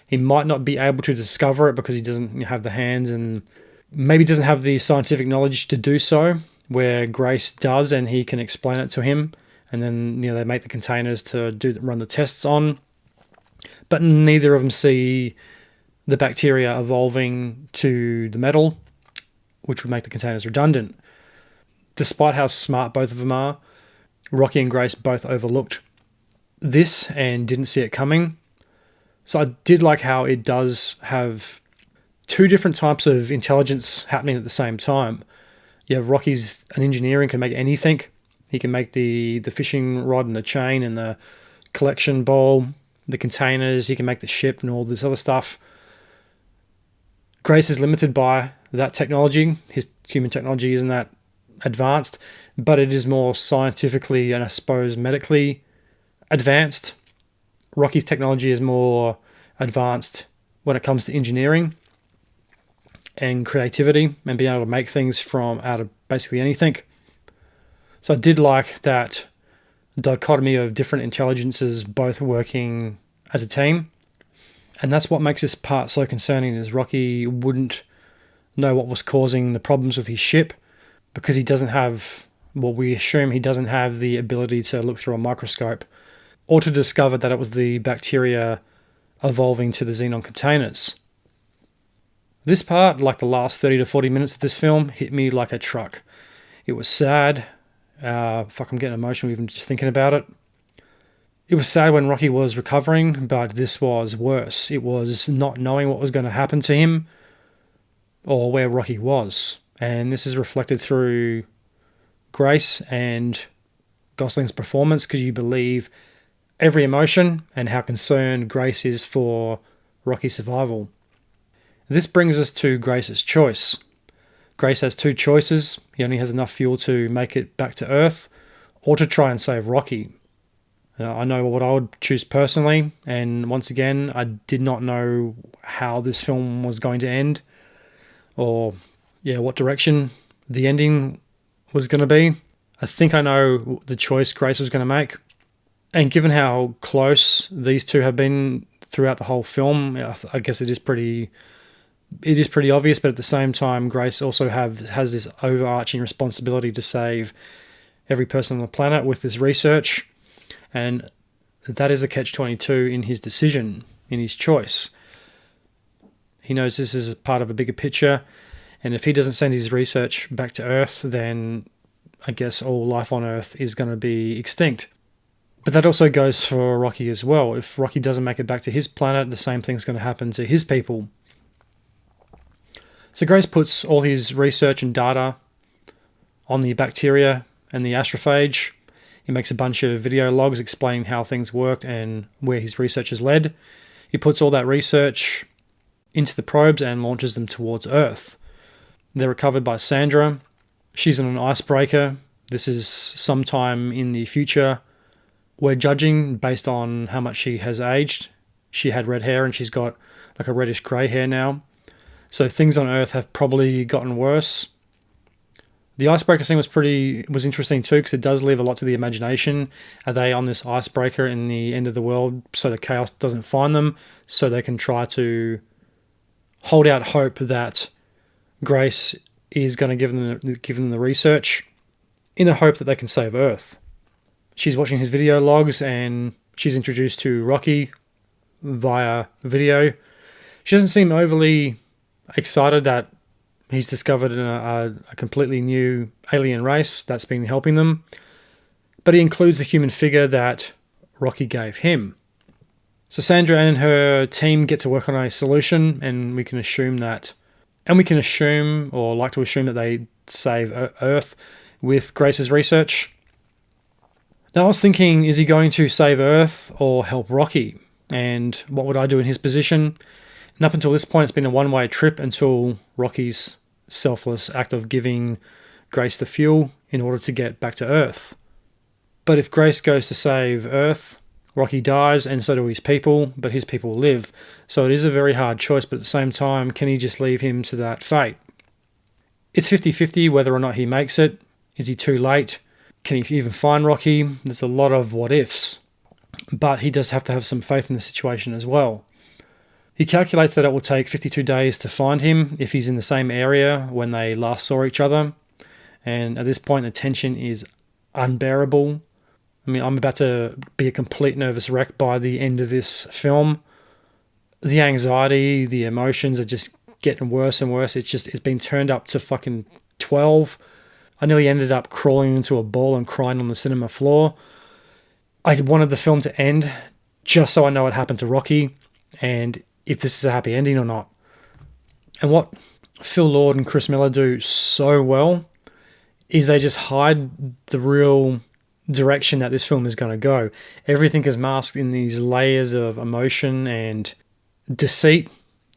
S1: He might not be able to discover it because he doesn't have the hands and maybe doesn't have the scientific knowledge to do so, where Grace does, and he can explain it to him. And then they make the containers to run the tests on. But neither of them see the bacteria evolving to the metal, which would make the containers redundant. Despite how smart both of them are, Rocky and Grace both overlooked this and didn't see it coming. So I did like how it does have two different types of intelligence happening at the same time. You have Rocky's an engineer and can make anything. He can make the fishing rod and the chain and the collection bowl, the containers. He can make the ship and all this other stuff. Grace is limited by that technology. His human technology isn't that advanced, but it is more scientifically and I suppose medically advanced. Rocky's technology is more advanced when it comes to engineering and creativity and being able to make things from out of basically anything. So I did like that dichotomy of different intelligences both working as a team. And that's what makes this part so concerning, is Rocky wouldn't know what was causing the problems with his ship because he doesn't have, well, we assume he doesn't have the ability to look through a microscope or to discover that it was the bacteria evolving to the xenon containers. This part, like the last 30 to 40 minutes of this film, hit me like a truck. It was sad. I'm getting emotional even just thinking about it. It was sad when Rocky was recovering, but this was worse. It was not knowing what was going to happen to him or where Rocky was. And this is reflected through Grace and Gosling's performance, because you believe every emotion and how concerned Grace is for Rocky's survival. This brings us to Grace's choice. Grace has two choices. He only has enough fuel to make it back to Earth or to try and save Rocky. I know what I would choose personally, and once again, I did not know how this film was going to end or what direction the ending was going to be. I think I know the choice Grace was going to make. And given how close these two have been throughout the whole film, I guess it is pretty obvious, but at the same time, Grace also has this overarching responsibility to save every person on the planet with this research. And that is a catch-22 in his decision, in his choice. He knows this is part of a bigger picture, and if he doesn't send his research back to Earth, then I guess all life on Earth is going to be extinct. But that also goes for Rocky as well. If Rocky doesn't make it back to his planet, the same thing's going to happen to his people. So Grace puts all his research and data on the bacteria and the astrophage. He makes a bunch of video logs explaining how things worked and where his research has led. He puts all that research into the probes and launches them towards Earth. They're recovered by Sandra. She's on an icebreaker. This is sometime in the future. We're judging based on how much she has aged. She had red hair and she's got like a reddish grey hair now. So things on Earth have probably gotten worse. The icebreaker scene was interesting too, because it does leave a lot to the imagination. Are they on this icebreaker in the end of the world so the chaos doesn't find them, so they can try to hold out hope that Grace is going to give them the research in a hope that they can save Earth? She's watching his video logs and she's introduced to Rocky via video. She doesn't seem overly excited that he's discovered a completely new alien race that's been helping them. But he includes the human figure that Rocky gave him. So Sandra and her team get to work on a solution, and we can assume, or like to assume, that they save Earth with Grace's research. Now I was thinking, is he going to save Earth or help Rocky? And what would I do in his position? And up until this point, it's been a one-way trip until Rocky's selfless act of giving Grace the fuel in order to get back to Earth. But if Grace goes to save Earth, Rocky dies, and so do his people, but his people live. So it is a very hard choice, but at the same time, can he just leave him to that fate? It's 50-50 whether or not he makes it. Is he too late? Can he even find Rocky? There's a lot of what-ifs. But he does have to have some faith in the situation as well. He calculates that it will take 52 days to find him if he's in the same area when they last saw each other. And at this point, the tension is unbearable. I mean, I'm about to be a complete nervous wreck by the end of this film. The anxiety, the emotions are just getting worse and worse. It's been turned up to fucking 12. I nearly ended up crawling into a ball and crying on the cinema floor. I wanted the film to end just so I know what happened to Rocky and if this is a happy ending or not. And what Phil Lord and Chris Miller do so well is they just hide the real direction that this film is going to go. Everything is masked in these layers of emotion and deceit.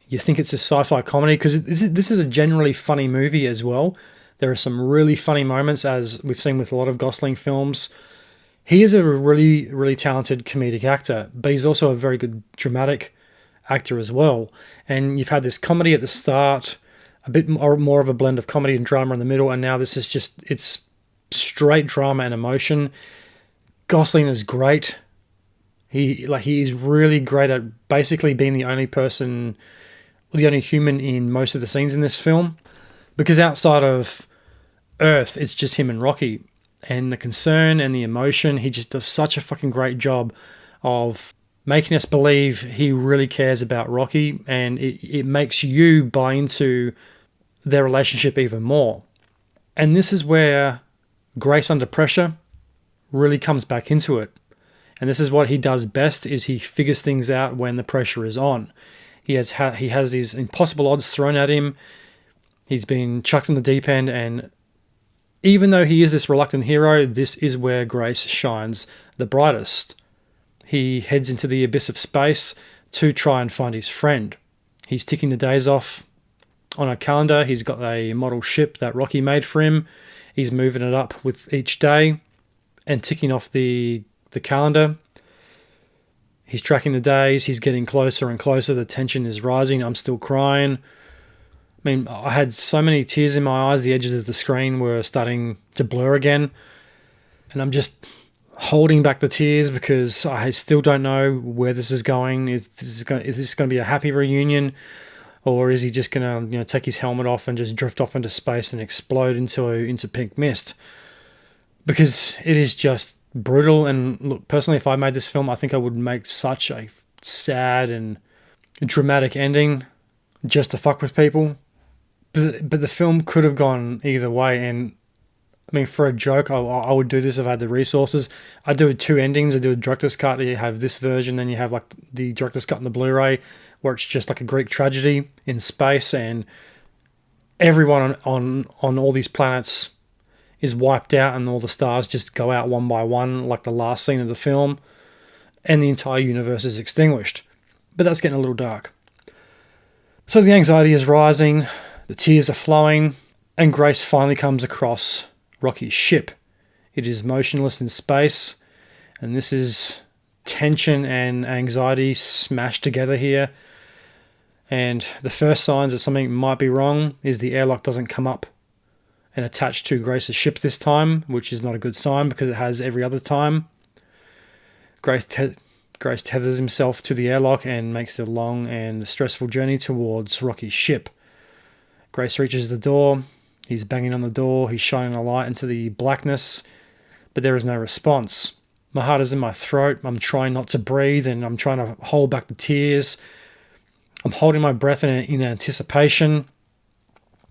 S1: You think it's a sci-fi comedy because this is a generally funny movie as well. There are some really funny moments, as we've seen with a lot of Gosling films. He is a really, really talented comedic actor, but he's also a very good dramatic actor as well. And you've had this comedy at the start, a bit more of a blend of comedy and drama in the middle, and now this is it's straight drama and emotion. Gosling is great. He is really great at basically being the only human in most of the scenes in this film, because outside of Earth, it's just him and Rocky. And the concern and the emotion, he just does such a fucking great job of making us believe he really cares about Rocky, and it makes you buy into their relationship even more. And this is where Grace Under Pressure really comes back into it. And this is what he does best, is he figures things out when the pressure is on. He has these impossible odds thrown at him. He's been chucked in the deep end, and even though he is this reluctant hero, this is where Grace shines the brightest. He heads into the abyss of space to try and find his friend. He's ticking the days off on a calendar. He's got a model ship that Rocky made for him. He's moving it up with each day and ticking off the calendar. He's tracking the days. He's getting closer and closer. The tension is rising. I'm still crying. I mean, I had so many tears in my eyes. The edges of the screen were starting to blur again. And I'm just holding back the tears because I still don't know where this is going. Is this going to be a happy reunion? Or is he just going to take his helmet off and just drift off into space and explode into pink mist? Because it is just brutal. And look, personally, if I made this film, I think I would make such a sad and dramatic ending just to fuck with people. But the film could have gone either way. And I mean, for a joke, I would do this if I had the resources. I do 2 endings. I do a director's cut. You have this version, then you have like the director's cut and the Blu-ray, where it's just like a Greek tragedy in space, and everyone on all these planets is wiped out, and all the stars just go out one by one, like the last scene of the film, and the entire universe is extinguished. But that's getting a little dark. So the anxiety is rising, the tears are flowing, and Grace finally comes across Rocky's ship. It is motionless in space, and this is tension and anxiety smashed together here. And the first signs that something might be wrong is the airlock doesn't come up and attach to Grace's ship this time, which is not a good sign because it has every other time. Grace tethers himself to the airlock and makes the long and stressful journey towards Rocky's ship. Grace reaches the door. He's banging on the door. He's shining a light into the blackness, but there is no response. My heart is in my throat. I'm trying not to breathe, and I'm trying to hold back the tears. I'm holding my breath in anticipation.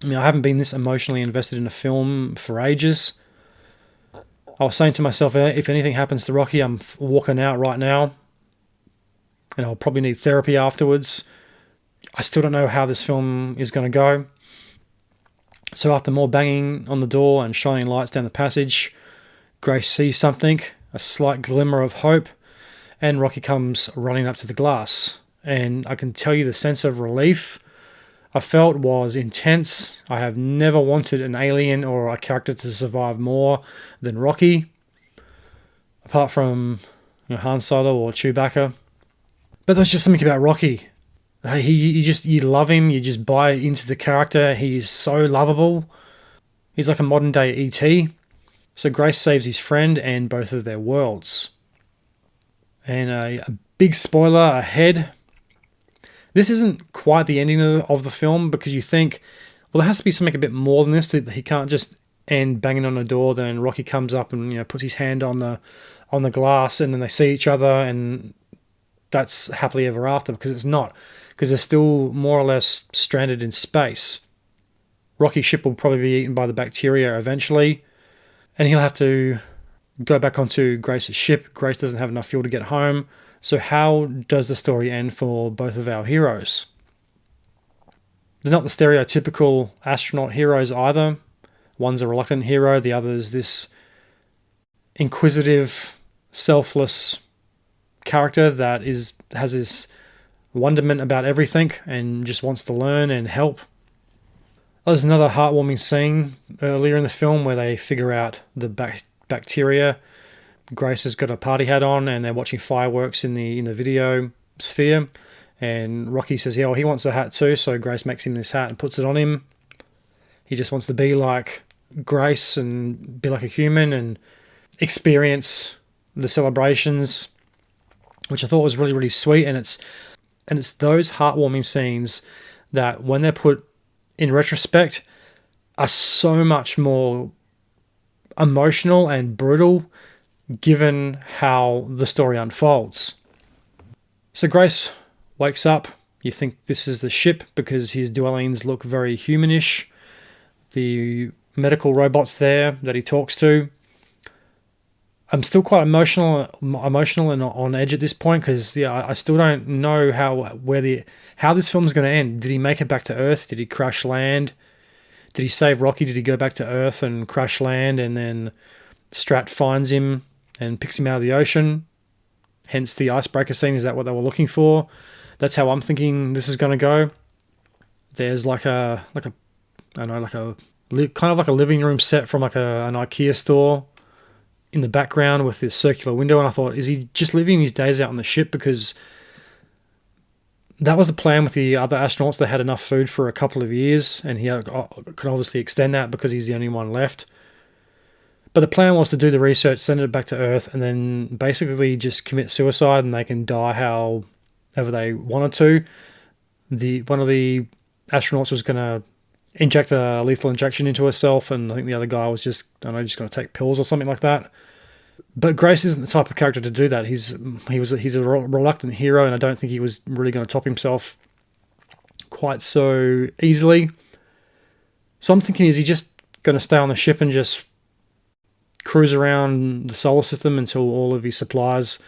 S1: I mean, I haven't been this emotionally invested in a film for ages. I was saying to myself, if anything happens to Rocky, I'm walking out right now. And I'll probably need therapy afterwards. I still don't know how this film is going to go. So after more banging on the door and shining lights down the passage, Grace sees something, a slight glimmer of hope, and Rocky comes running up to the glass. And I can tell you the sense of relief I felt was intense. I have never wanted an alien or a character to survive more than Rocky, apart from Han Solo or Chewbacca. But there's just something about Rocky. You love him. You just buy into the character. He's so lovable. He's like a modern day E.T. So Grace saves his friend and both of their worlds. And a big spoiler ahead. This isn't quite the ending of the film, because you think, well, there has to be something a bit more than this. That he can't just end banging on the door. Then Rocky comes up and puts his hand on the glass, and then they see each other, and that's happily ever after, because it's not. Because they're still more or less stranded in space. Rocky's ship will probably be eaten by the bacteria eventually, and he'll have to go back onto Grace's ship. Grace doesn't have enough fuel to get home. So how does the story end for both of our heroes? They're not the stereotypical astronaut heroes either. One's a reluctant hero, the other's this inquisitive, selfless character that has this wonderment about everything and just wants to learn and help. There's another heartwarming scene earlier in the film where they figure out the bacteria. Grace has got a party hat on and they're watching fireworks in the video sphere. And Rocky says, he wants a hat too, so Grace makes him this hat and puts it on him. He just wants to be like Grace and be like a human and experience the celebrations, which I thought was really, really sweet. And it's those heartwarming scenes that, when they're put in retrospect, are so much more emotional and brutal given how the story unfolds. So Grace wakes up. You think this is the ship because his dwellings look very humanish. The medical robots there that he talks to. I'm still quite emotional and on edge at this point, because I still don't know how this film is going to end. Did he make it back to Earth? Did he crash land? Did he save Rocky? Did he go back to Earth and crash land, and then Strat finds him and picks him out of the ocean? Hence the icebreaker scene. Is that what they were looking for? That's how I'm thinking this is going to go. There's kind of like a living room set from like an IKEA store in the background with this circular window, and I thought, is he just living his days out on the ship? Because that was the plan with the other astronauts. They had enough food for a couple of years, and he could obviously extend that because he's the only one left. But the plan was to do the research, send it back to Earth, and then basically just commit suicide, and they can die however they wanted to. One of the astronauts was going to inject a lethal injection into herself, and I think the other guy was just going to take pills or something like that. But Grace isn't the type of character to do that. He's a reluctant hero, and I don't think he was really going to top himself quite so easily. So I'm thinking, is he just going to stay on the ship and just cruise around the solar system until all of his supplies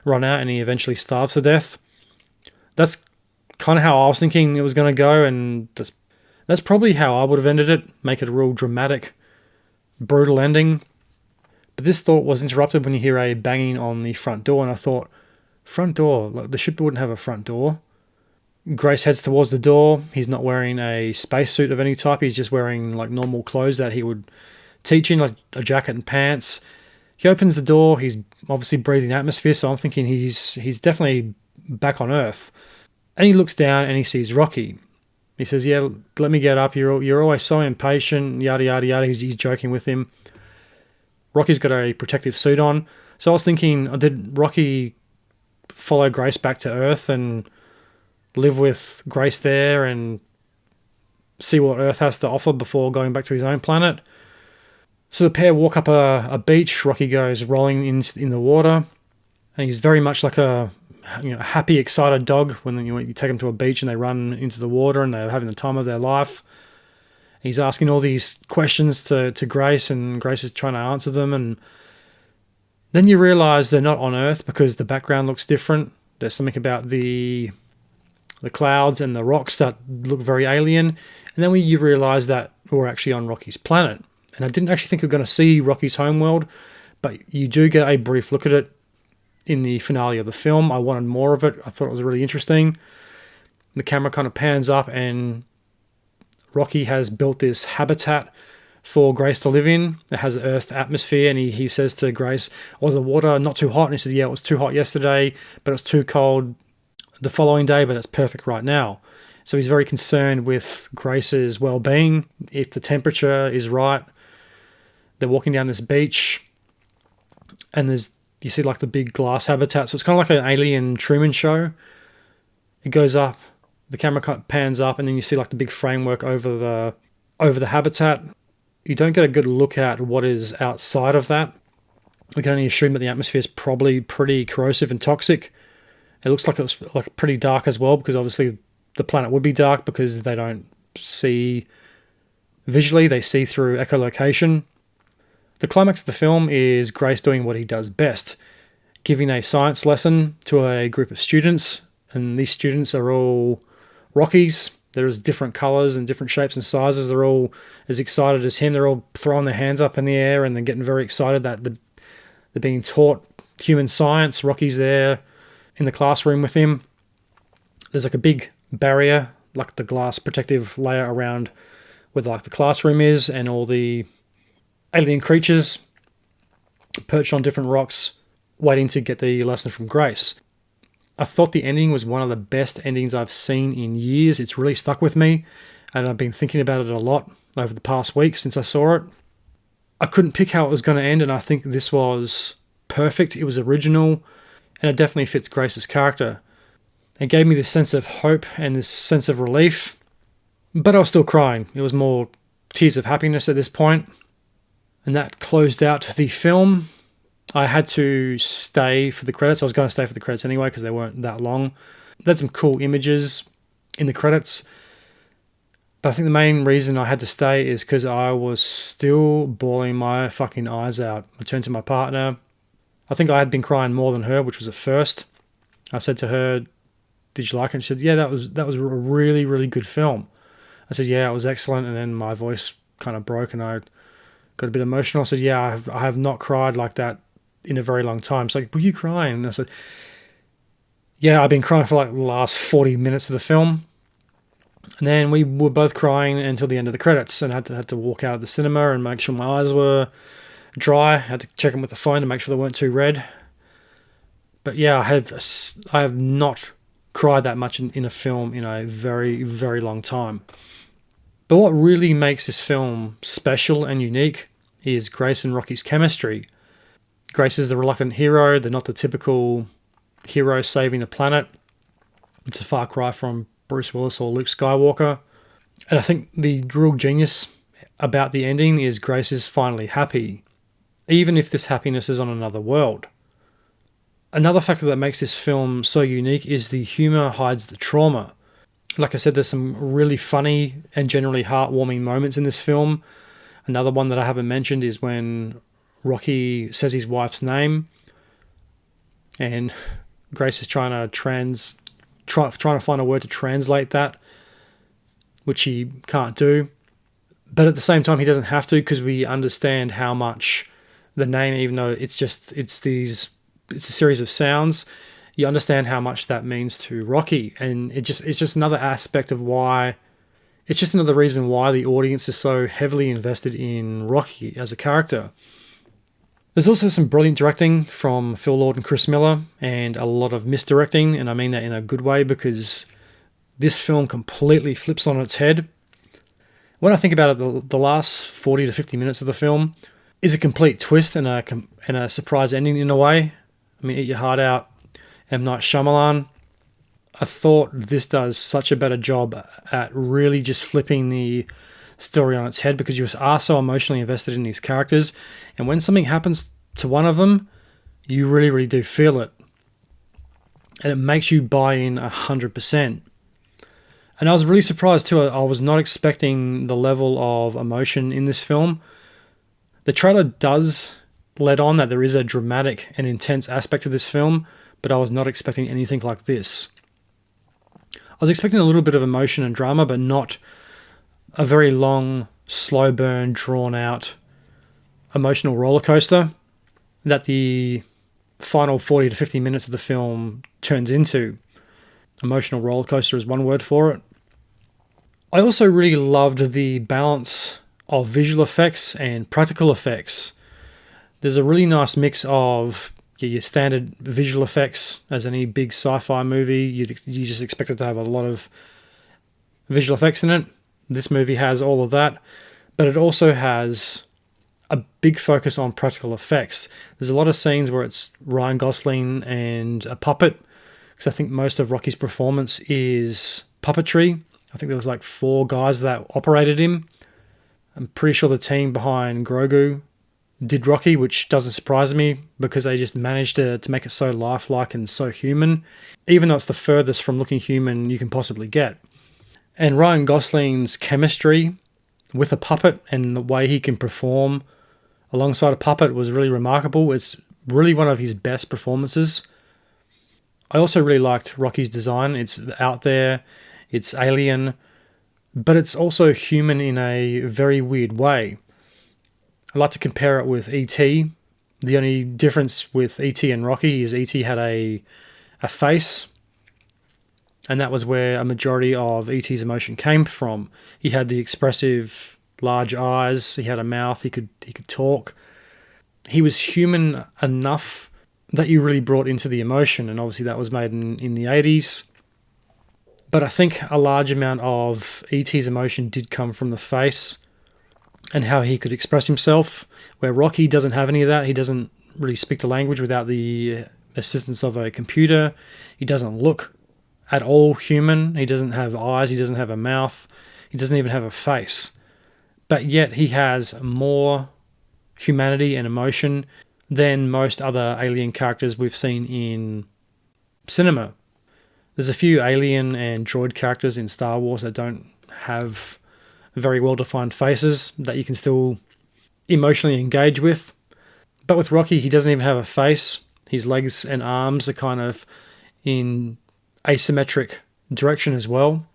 S1: run out and he eventually starves to death? That's kind of how I was thinking it was going to go, and that's probably how I would have ended it. Make it a real dramatic, brutal ending. But this thought was interrupted when you hear a banging on the front door, and I thought, front door? Like, the ship wouldn't have a front door. Grace heads towards the door. He's not wearing a spacesuit of any type. He's just wearing like normal clothes that he would teach in, like a jacket and pants. He opens the door. He's obviously breathing atmosphere, so I'm thinking he's definitely back on Earth. And he looks down and he sees Rocky. He says, "Yeah, let me get up. You're always so impatient." Yada yada yada. He's joking with him. Rocky's got a protective suit on, so I was thinking, did Rocky follow Grace back to Earth and live with Grace there and see what Earth has to offer before going back to his own planet? So the pair walk up a beach. Rocky goes rolling in the water, and he's very much like a happy, excited dog when you take him to a beach and they run into the water and they're having the time of their life. He's asking all these questions to Grace, and Grace is trying to answer them. And then you realize they're not on Earth because the background looks different. There's something about the clouds and the rocks that look very alien. And then you realize that we're actually on Rocky's planet. And I didn't actually think we were going to see Rocky's homeworld, but you do get a brief look at it in the finale of the film. I wanted more of it. I thought it was really interesting. The camera kind of pans up and Rocky has built this habitat for Grace to live in. It has Earth atmosphere, and he says to Grace, was the water not too hot? And he said, yeah, it was too hot yesterday, but it was too cold the following day, but it's perfect right now. So he's very concerned with Grace's well-being. If the temperature is right, they're walking down this beach, and you see like the big glass habitat. So it's kind of like an alien Truman Show. It goes up, the camera pans up, and then you see like the big framework over the habitat. You don't get a good look at what is outside of that. We can only assume that the atmosphere is probably pretty corrosive and toxic. It looks like it was like pretty dark as well, because obviously the planet would be dark because they don't see visually, they see through echolocation. The climax of the film is Grace doing what he does best, giving a science lesson to a group of students, and these students are all Rockies. There's different colours and different shapes and sizes. They're all as excited as him. They're all throwing their hands up in the air and they're getting very excited that they're being taught human science. Rocky's there in the classroom with him. There's like a big barrier, like the glass protective layer around where like the classroom is, and all the alien creatures perched on different rocks waiting to get the lesson from Grace. I thought the ending was one of the best endings I've seen in years. It's really stuck with me, and I've been thinking about it a lot over the past week since I saw it. I couldn't pick how it was going to end, and I think this was perfect. It was original, and it definitely fits Grace's character. It gave me this sense of hope and this sense of relief, but I was still crying. It was more tears of happiness at this point. And that closed out the film. I had to stay for the credits. I was going to stay for the credits anyway because they weren't that long. They had some cool images in the credits. But I think the main reason I had to stay is because I was still bawling my fucking eyes out. I turned to my partner. I think I had been crying more than her, which was at first. I said to her, did you like it? She said, yeah, that was a really, really good film. I said, yeah, it was excellent. And then my voice kind of broke and I got a bit emotional. I said, yeah, I have not cried like that in a very long time. She's like, were you crying? And I said, yeah, I've been crying for like the last 40 minutes of the film. And then we were both crying until the end of the credits, and I had to walk out of the cinema and make sure my eyes were dry. I had to check them with the phone to make sure they weren't too red. But yeah, I have not cried that much in a film in a very, very long time. But what really makes this film special and unique is Grace and Rocky's chemistry. Grace is the reluctant hero. They're not the typical hero saving the planet. It's a far cry from Bruce Willis or Luke Skywalker. And I think the real genius about the ending is Grace is finally happy, even if this happiness is on another world. Another factor that makes this film so unique is the humor hides the trauma. Like I said, there's some really funny and generally heartwarming moments in this film. Another one that I haven't mentioned is when Rocky says his wife's name and Grace is trying to find a word to translate that, which he can't do. But at the same time, he doesn't have to, because we understand how much the name, even though it's a series of sounds, you understand how much that means to Rocky. And it's just another aspect of why, it's just another reason why the audience is so heavily invested in Rocky as a character. There's also some brilliant directing from Phil Lord and Chris Miller, and a lot of misdirecting, and I mean that in a good way, because this film completely flips on its head. When I think about it, the last 40 to 50 minutes of the film is a complete twist and a surprise ending in a way. I mean, Eat Your Heart Out, M. Night Shyamalan. I thought this does such a better job at really just flipping the story on its head because you are so emotionally invested in these characters. And when something happens to one of them, you really, really do feel it. And it makes you buy in 100%. And I was really surprised too. I was not expecting the level of emotion in this film. The trailer does let on that there is a dramatic and intense aspect of this film, but I was not expecting anything like this. I was expecting a little bit of emotion and drama, but not a very long, slow burn, drawn out, emotional roller coaster that the final 40 to 50 minutes of the film turns into. Emotional roller coaster is one word for it. I also really loved the balance of visual effects and practical effects. There's a really nice mix of your standard visual effects. As any big sci-fi movie, you just expect it to have a lot of visual effects in it. This movie has all of that, but it also has a big focus on practical effects. There's a lot of scenes where it's Ryan Gosling and a puppet, because I think most of Rocky's performance is puppetry. I think there was like 4 guys that operated him. I'm pretty sure the team behind Grogu did Rocky, which doesn't surprise me because they just managed to make it so lifelike and so human, even though it's the furthest from looking human you can possibly get. And Ryan Gosling's chemistry with a puppet and the way he can perform alongside a puppet was really remarkable. It's really one of his best performances. I also really liked Rocky's design. It's out there, it's alien, but it's also human in a very weird way. I like to compare it with E.T. The only difference with E.T. and Rocky is E.T. had a face, and that was where a majority of E.T.'s emotion came from. He had the expressive large eyes, he had a mouth, he could talk. He was human enough that you really brought into the emotion, and obviously that was made in the 80s. But I think a large amount of E.T.'s emotion did come from the face and how he could express himself, where Rocky doesn't have any of that. He doesn't really speak the language without the assistance of a computer. He doesn't look at all human. He doesn't have eyes. He doesn't have a mouth. He doesn't even have a face. But yet he has more humanity and emotion than most other alien characters we've seen in cinema. There's a few alien and droid characters in Star Wars that don't have very well-defined faces that you can still emotionally engage with. But with Rocky, he doesn't even have a face. His legs and arms are kind of in asymmetric direction as well.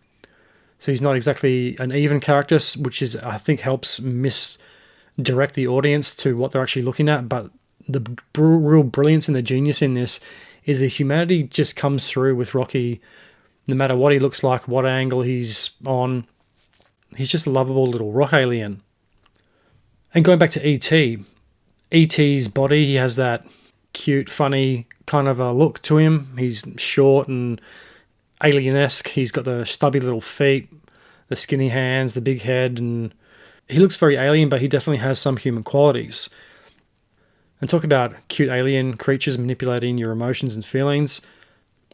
S1: So he's not exactly an even character, which is, I think, helps misdirect the audience to what they're actually looking at. But the real brilliance and the genius in this is the humanity just comes through with Rocky, no matter what he looks like, what angle he's on. He's just a lovable little rock alien. And going back to E.T., E.T.'s body, he has that cute, funny kind of a look to him. He's short and alien-esque. He's got the stubby little feet, the skinny hands, the big head, and he looks very alien, but he definitely has some human qualities. And talk about cute alien creatures manipulating your emotions and feelings.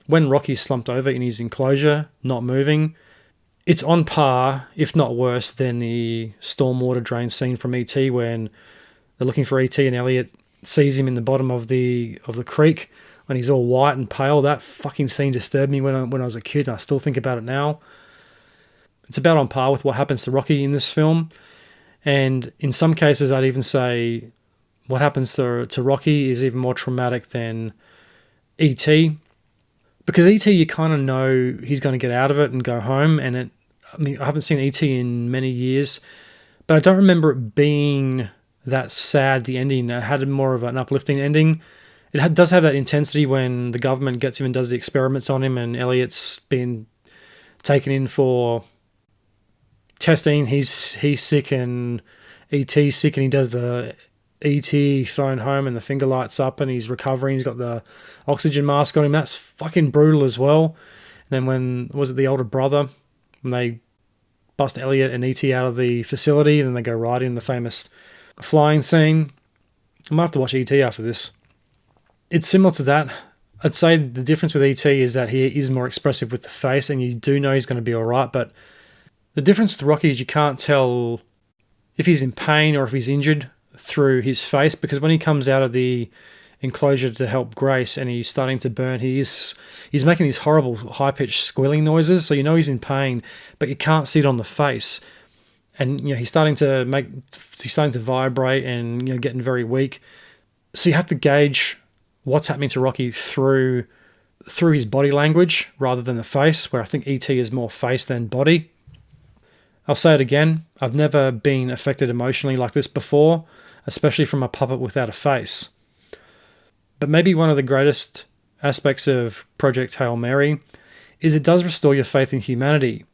S1: When Rocky's slumped over in his enclosure, not moving, it's on par, if not worse, than the stormwater drain scene from E.T. when they're looking for E.T. and Elliot sees him in the bottom of the creek when he's all white and pale. That fucking scene disturbed me when I was a kid, and I still think about it now. It's about on par with what happens to Rocky in this film. And in some cases, I'd even say what happens to Rocky is even more traumatic than E.T. Because E.T., you kind of know he's going to get out of it and go home. And I haven't seen E.T. in many years, but I don't remember it being that sad, the ending. It had more of an uplifting ending. It does have that intensity when the government gets him and does the experiments on him, and Elliot's been taken in for testing. He's sick and E.T.'s sick, and he does the E.T. phone home and the finger lights up and he's recovering. He's got the oxygen mask on him. That's fucking brutal as well. And then when, was it the older brother, when they bust Elliot and E.T. out of the facility and then they go right in the famous flying scene. I might have to watch E.T. after this. It's similar to that. I'd say the difference with E.T. is that he is more expressive with the face and you do know he's going to be alright, but The difference with Rocky is you can't tell if he's in pain or if he's injured through his face, because when he comes out of the enclosure to help Grace and he's starting to burn, he's making these horrible high-pitched squealing noises, so you know he's in pain, but you can't see it on the face. And he's starting to vibrate and getting very weak. So you have to gauge what's happening to Rocky through his body language rather than the face, where I think ET is more face than body. I'll say it again, I've never been affected emotionally like this before, especially from a puppet without a face. But maybe one of the greatest aspects of Project Hail Mary is it does restore your faith in humanity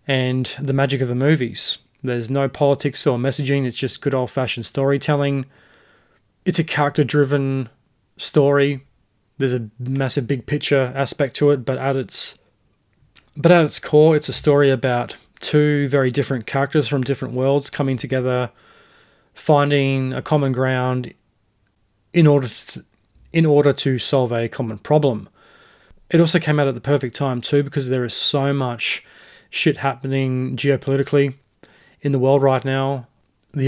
S1: and the magic of the movies. There's no politics or messaging, it's just good old-fashioned storytelling. It's a character-driven story. There's a massive big picture aspect to it, but at its core, it's a story about two very different characters from different worlds coming together, finding a common ground in order to solve a common problem. It also came out at the perfect time too, because there is so much shit happening geopolitically in the world right now. The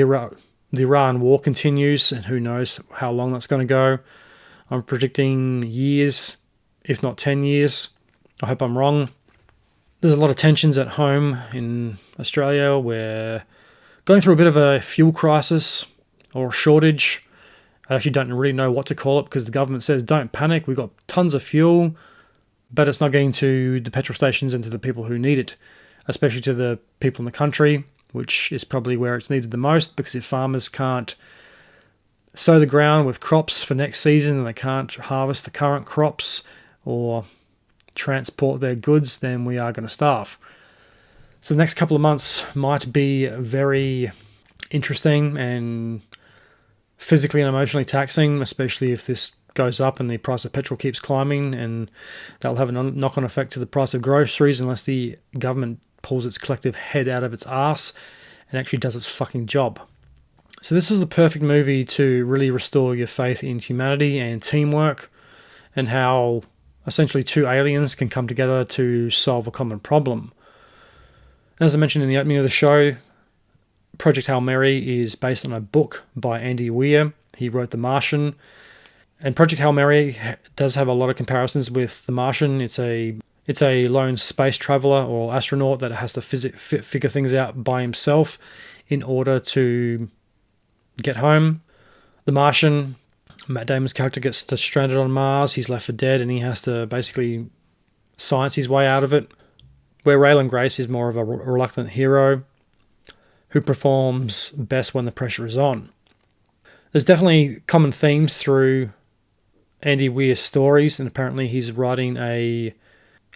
S1: Iran war continues, and who knows how long that's going to go. I'm predicting years, if not 10 years. I hope I'm wrong. There's a lot of tensions at home in Australia. We're going through a bit of a fuel crisis or shortage. I actually don't really know what to call it, because the government says don't panic, we've got tons of fuel, but it's not getting to the petrol stations and to the people who need it, especially to the people in the country, which is probably where it's needed the most, because if farmers can't sow the ground with crops for next season and they can't harvest the current crops or transport their goods, then we are going to starve. So the next couple of months might be very interesting and physically and emotionally taxing, especially if this goes up and the price of petrol keeps climbing, and that'll have a knock-on effect to the price of groceries unless the government pulls its collective head out of its arse and actually does its fucking job. So this is the perfect movie to really restore your faith in humanity and teamwork, and how essentially two aliens can come together to solve a common problem. As I mentioned in the opening of the show, Project Hail Mary is based on a book by Andy Weir. He wrote The Martian. And Project Hail Mary does have a lot of comparisons with The Martian. It's a lone space traveler or astronaut that has to figure things out by himself in order to get home. The Martian, Matt Damon's character gets stranded on Mars. He's left for dead, and he has to basically science his way out of it. Where Raylan Grace is more of a reluctant hero who performs best when the pressure is on. There's definitely common themes through Andy Weir's stories, and apparently he's writing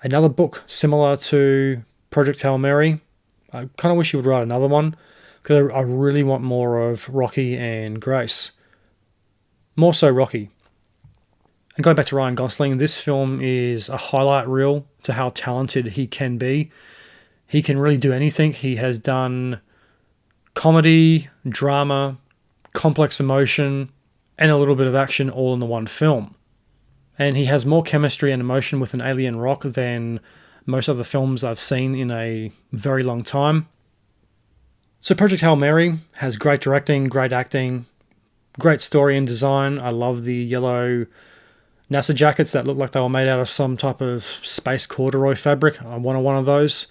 S1: another book similar to Project Hail Mary. I kind of wish he would write another one, because I really want more of Rocky and Grace. More so Rocky. And going back to Ryan Gosling, this film is a highlight reel to how talented he can be. He can really do anything. He has done comedy, drama, complex emotion, and a little bit of action all in the one film. And he has more chemistry and emotion with an alien rock than most other films I've seen in a very long time. So Project Hail Mary has great directing, great acting, great story and design. I love the yellow NASA jackets that look like they were made out of some type of space corduroy fabric. I wanted one of those.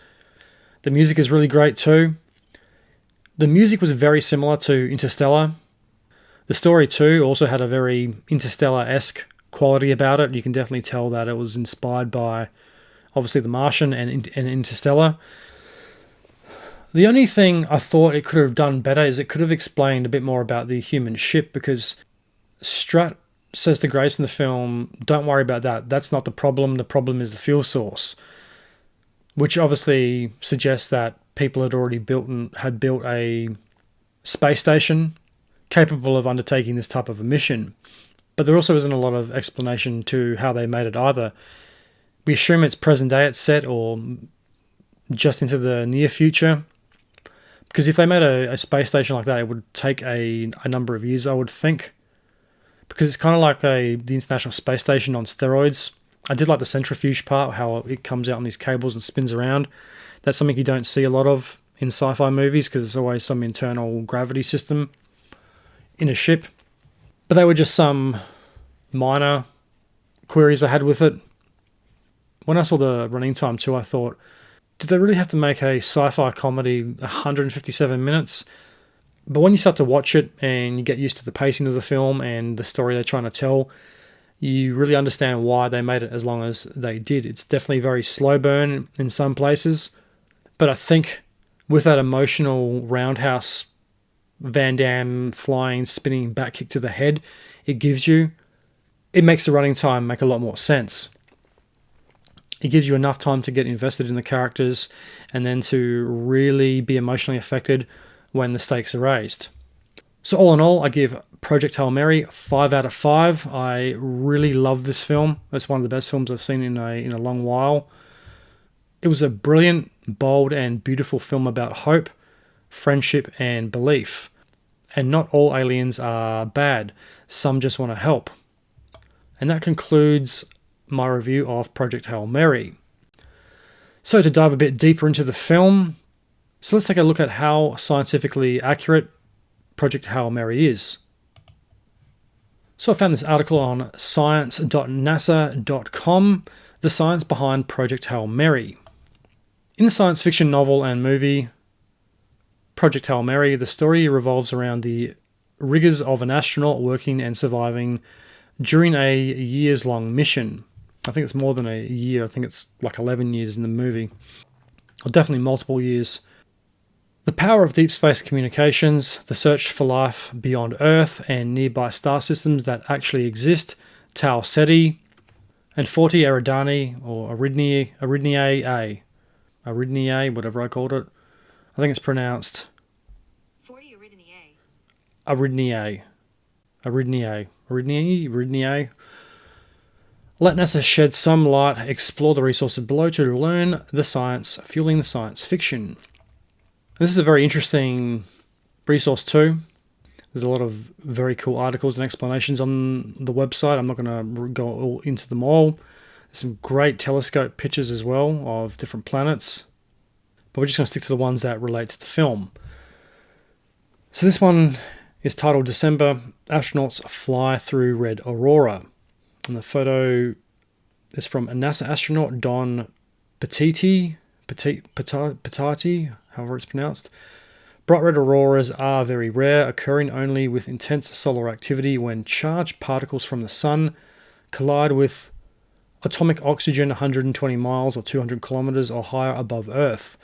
S1: The music is really great too. The music was very similar to Interstellar. The story too also had a very Interstellar-esque quality about it. You can definitely tell that it was inspired by, obviously, The Martian and Interstellar. The only thing I thought it could have done better is it could have explained a bit more about the human ship, because Strat says to Grace in the film, don't worry about that. That's not the problem. The problem is the fuel source, which obviously suggests that people had already built a space station capable of undertaking this type of a mission. But there also isn't a lot of explanation to how they made it either. We assume it's present day, it's set, or just into the near future. Because if they made a space station like that, it would take a number of years, I would think. Because it's kind of like the International Space Station on steroids. I did like the centrifuge part, how it comes out on these cables and spins around. That's something you don't see a lot of in sci-fi movies because it's always some internal gravity system in a ship. But they were just some minor queries I had with it. When I saw the running time too, I thought, did they really have to make a sci-fi comedy 157 minutes? But when you start to watch it and you get used to the pacing of the film and the story they're trying to tell, you really understand why they made it as long as they did. It's definitely very slow burn in some places, but I think with that emotional roundhouse Van Damme flying, spinning back kick to the head it gives you, it makes the running time make a lot more sense. It gives you enough time to get invested in the characters and then to really be emotionally affected when the stakes are raised. So all in all, I give Project Hail Mary 5 out of 5. I really love this film. It's one of the best films I've seen in a long while. It was a brilliant, bold, and beautiful film about hope, friendship, and belief. And not all aliens are bad. Some just want to help. And that concludes my review of Project Hail Mary. So to dive a bit deeper into the film, so let's take a look at how scientifically accurate Project Hail Mary is. So I found this article on science.nasa.com, the science behind Project Hail Mary. In the science fiction novel and movie Project Hail Mary, the story revolves around the rigors of an astronaut working and surviving during a years-long mission. I think it's more than a year. I think it's like 11 years in the movie. Or definitely multiple years. The power of deep space communications, the search for life beyond Earth and nearby star systems that actually exist, Tau Ceti, and 40 Eridani, or Aridniae, whatever I called it. I think it's pronounced
S2: 40 Aridniae.
S1: Aridniae. Let NASA shed some light, explore the resources below to learn the science, fueling the science fiction. This is a very interesting resource too. There's a lot of very cool articles and explanations on the website. I'm not going to go all into them all. There's some great telescope pictures as well of different planets. But we're just going to stick to the ones that relate to the film. So this one is titled December, Astronauts Fly Through Red Aurora. And the photo is from a NASA astronaut, Don Petiti, however it's pronounced. Bright red auroras are very rare, occurring only with intense solar activity when charged particles from the sun collide with atomic oxygen 120 miles or 200 kilometers or higher above Earth.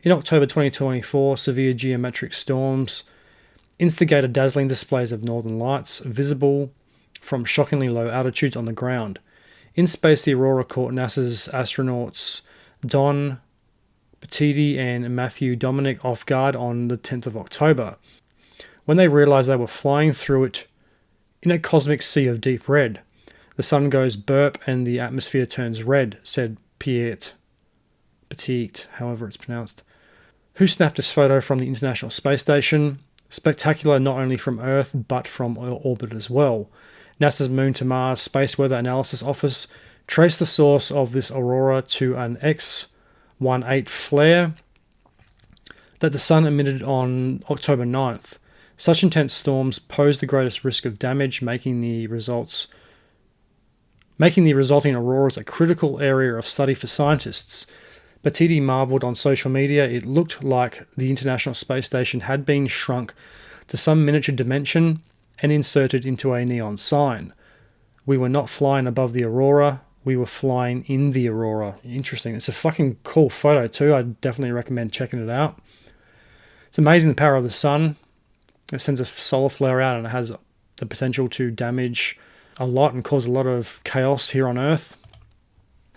S1: In October 2024, severe geometric storms instigated dazzling displays of northern lights visible from shockingly low altitudes on the ground. In space, the aurora caught NASA's astronauts Don Petiti and Matthew Dominic off guard on the 10th of October, when they realized they were flying through it in a cosmic sea of deep red. The sun goes burp and the atmosphere turns red, said Petit, however it's pronounced, who snapped this photo from the International Space Station. Spectacular not only from Earth, but from orbit as well. NASA's Moon to Mars Space Weather Analysis Office traced the source of this aurora to an X-18 flare that the sun emitted on October 9th. Such intense storms pose the greatest risk of damage, making the resulting auroras a critical area of study for scientists. Petiti marveled on social media. It looked like the International Space Station had been shrunk to some miniature dimension and inserted into a neon sign. We were not flying above the aurora, we were flying in the aurora. Interesting. It's a fucking cool photo too. I definitely recommend checking it out. It's amazing the power of the sun. It sends a solar flare out and it has the potential to damage a lot and cause a lot of chaos here on Earth.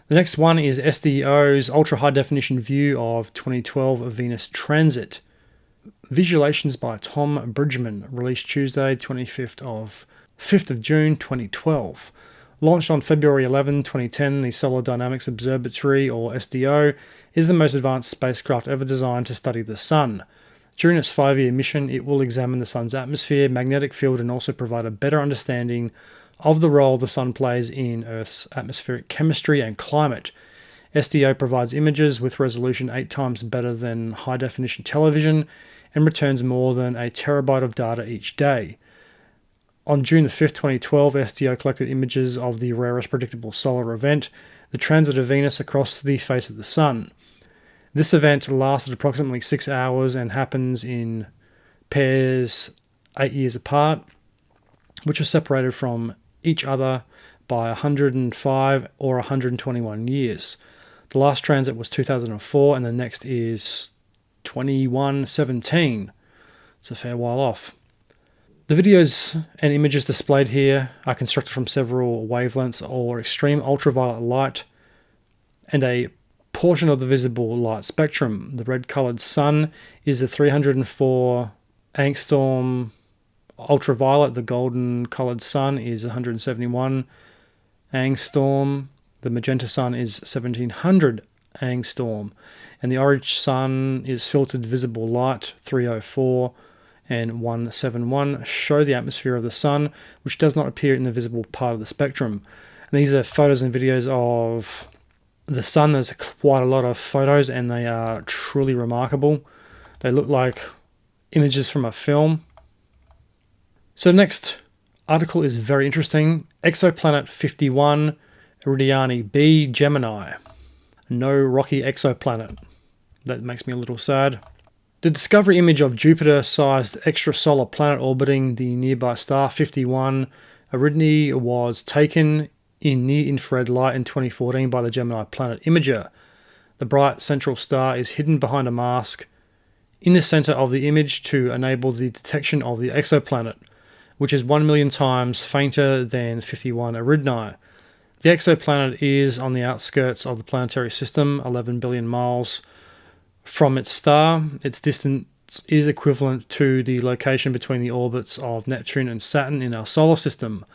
S1: The next one is SDO's ultra high definition view of 2012 Venus transit. Visualizations by Tom Bridgman, released Tuesday, 5th of June 2012. Launched on February 11, 2010, the Solar Dynamics Observatory, or SDO, is the most advanced spacecraft ever designed to study the Sun. During its 5-year mission, it will examine the Sun's atmosphere, magnetic field, and also provide a better understanding of the role the Sun plays in Earth's atmospheric chemistry and climate. SDO provides images with resolution 8 times better than high-definition television and returns more than a terabyte of data each day. On June 5, 2012, SDO collected images of the rarest predictable solar event, the transit of Venus across the face of the Sun. This event lasted approximately 6 hours and happens in pairs 8 years apart, which are separated from each other by 105 or 121 years. The last transit was 2004 and the next is 2117. It's a fair while off. The videos and images displayed here are constructed from several wavelengths or extreme ultraviolet light and a portion of the visible light spectrum. The red-colored sun is the 304 angstrom ultraviolet. The golden-colored sun is 171 angstrom. The magenta sun is 1700 angstrom. And the orange sun is filtered visible light 304 and 171 show the atmosphere of the sun, which does not appear in the visible part of the spectrum. And these are photos and videos of the sun. There's quite a lot of photos and they are truly remarkable. They look like images from a film. So next article is very interesting. Exoplanet 51 Iridiani B Gemini. No rocky exoplanet. That makes me a little sad. The discovery image of Jupiter-sized extrasolar planet orbiting the nearby star 51 Eridani was taken in near-infrared light in 2014 by the Gemini Planet Imager. The bright central star is hidden behind a mask in the center of the image to enable the detection of the exoplanet, which is 1 million times fainter than 51 Eridani. The exoplanet is on the outskirts of the planetary system, 11 billion miles from its star. Its distance is equivalent to the location between the orbits of Neptune and Saturn in our solar system.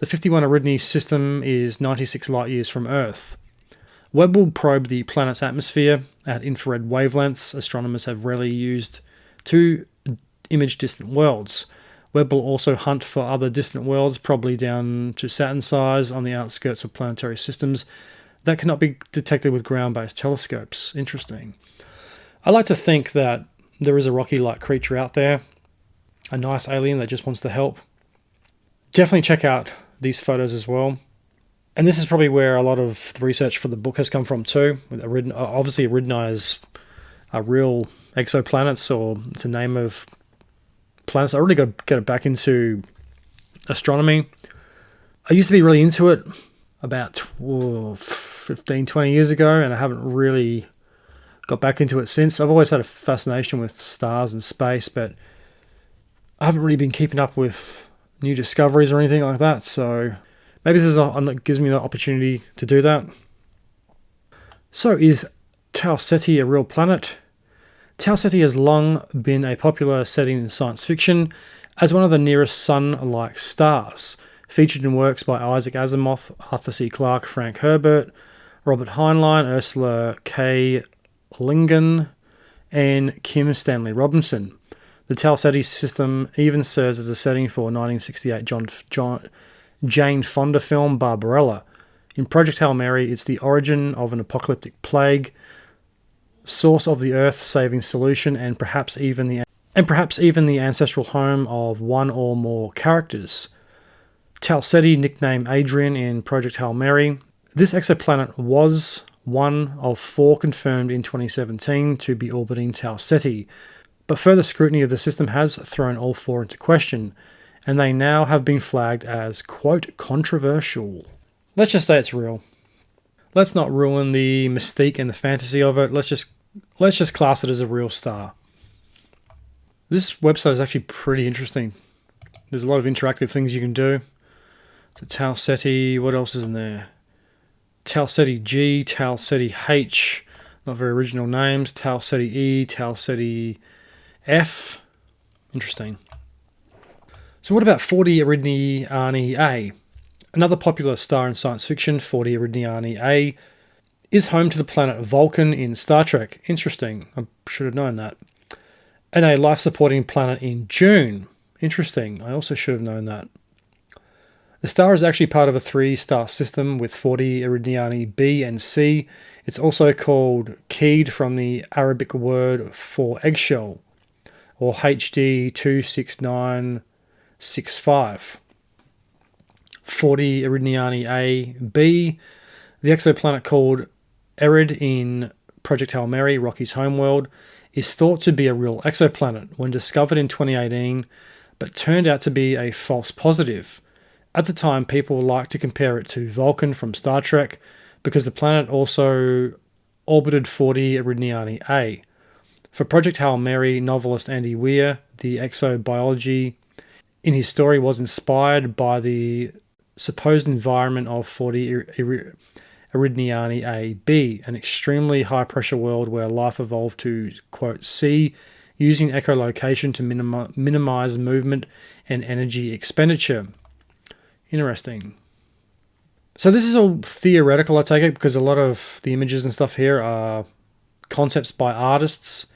S1: The 51 Eridani system is 96 light-years from Earth. Webb will probe the planet's atmosphere at infrared wavelengths astronomers have rarely used to image distant worlds. Webb will also hunt for other distant worlds, probably down to Saturn size, on the outskirts of planetary systems that cannot be detected with ground-based telescopes. Interesting. I like to think that there is a rocky-like creature out there, a nice alien that just wants to help. Definitely check out these photos as well. And this is probably where a lot of the research for the book has come from too. Obviously, Eridani is a real exoplanets, or it's a name of planets. I really got to get back into astronomy. I used to be really into it about 15, 20 years ago, and I haven't really got back into it since. I've always had a fascination with stars and space, but I haven't really been keeping up with new discoveries or anything like that. So maybe this gives me an opportunity to do that. So is Tau Ceti a real planet? Tau Ceti has long been a popular setting in science fiction as one of the nearest Sun-like stars, featured in works by Isaac Asimov, Arthur C. Clarke, Frank Herbert, Robert Heinlein, Ursula K. Lingen, and Kim Stanley Robinson. The Tau Ceti system even serves as a setting for 1968 Jane Fonda film Barbarella. In Project Hail Mary, it's the origin of an apocalyptic plague, source of the Earth-saving solution, and perhaps even the ancestral home of one or more characters. Tau Ceti, nicknamed Adrian in Project Hail Mary. This exoplanet was one of 4 confirmed in 2017 to be orbiting Tau Ceti, but further scrutiny of the system has thrown all 4 into question, and they now have been flagged as, quote, controversial. Let's just say it's real. Let's not ruin the mystique and the fantasy of it. Let's just class it as a real star. This website is actually pretty interesting. There's a lot of interactive things you can do. So Tau Ceti, what else is in there? Tau Ceti G, Tau Ceti H, not very original names. Tau Ceti E, Tau Ceti F. Interesting. So what about 40 Eridani A? Another popular star in science fiction, 40 Eridani A, is home to the planet Vulcan in Star Trek. Interesting. I should have known that. And a life-supporting planet in June. Interesting. I also should have known that. The star is actually part of a 3-star system with 40 Eridani B and C. It's also called keyed from the Arabic word for eggshell, or HD 26965. 40 Eridani A, B. The exoplanet called Erid in Project Hail Mary, Rocky's homeworld, is thought to be a real exoplanet when discovered in 2018, but turned out to be a false positive. At the time, people liked to compare it to Vulcan from Star Trek because the planet also orbited 40 Eridani A. For Project Hail Mary novelist Andy Weir, the exobiology in his story was inspired by the supposed environment of 40 Eridani A-B, an extremely high-pressure world where life evolved to, quote, see, using echolocation to minimize movement and energy expenditure. Interesting. So this is all theoretical, I take it, because a lot of the images and stuff here are concepts by artists.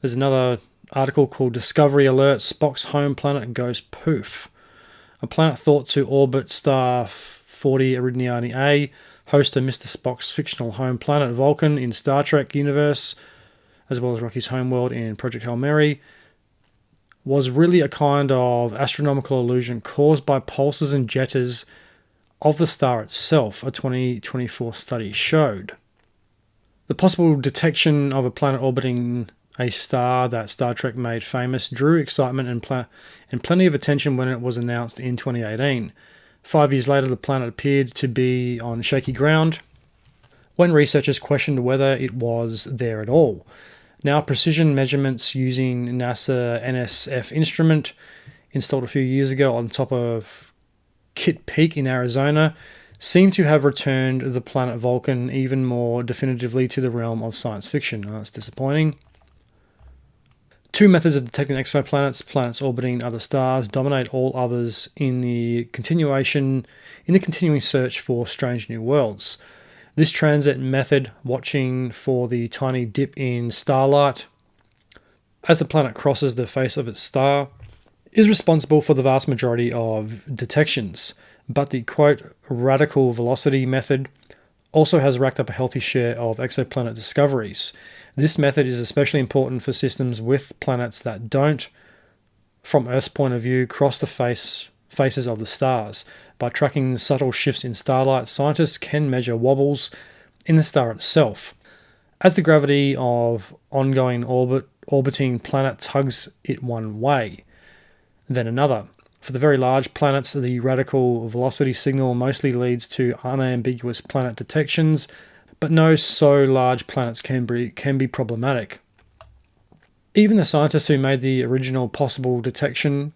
S1: There's another article called Discovery Alert, Spock's home planet goes poof. A planet thought to orbit star 40 Eridani A, host of Mr. Spock's fictional home planet Vulcan in Star Trek universe, as well as Rocky's homeworld in Project Hail Mary, was really a kind of astronomical illusion caused by pulses and jitters of the star itself, a 2024 study showed. The possible detection of a planet orbiting a star that Star Trek made famous drew excitement and plenty of attention when it was announced in 2018. 5 years later, the planet appeared to be on shaky ground when researchers questioned whether it was there at all. Now, precision measurements using NASA NSF instrument installed a few years ago on top of Kitt Peak in Arizona seem to have returned the planet Vulcan even more definitively to the realm of science fiction. That's disappointing. Two methods of detecting exoplanets, planets orbiting other stars, dominate all others in the continuing search for strange new worlds. This transit method, watching for the tiny dip in starlight as the planet crosses the face of its star, is responsible for the vast majority of detections. But the, quote, radical velocity method also has racked up a healthy share of exoplanet discoveries. This method is especially important for systems with planets that don't, from Earth's point of view, cross the faces of the stars. By tracking subtle shifts in starlight, scientists can measure wobbles in the star itself. As the gravity of ongoing orbiting planet tugs it one way, then another. For the very large planets, the radical velocity signal mostly leads to unambiguous planet detections, but no so large planets can be problematic. Even the scientists who made the original possible detection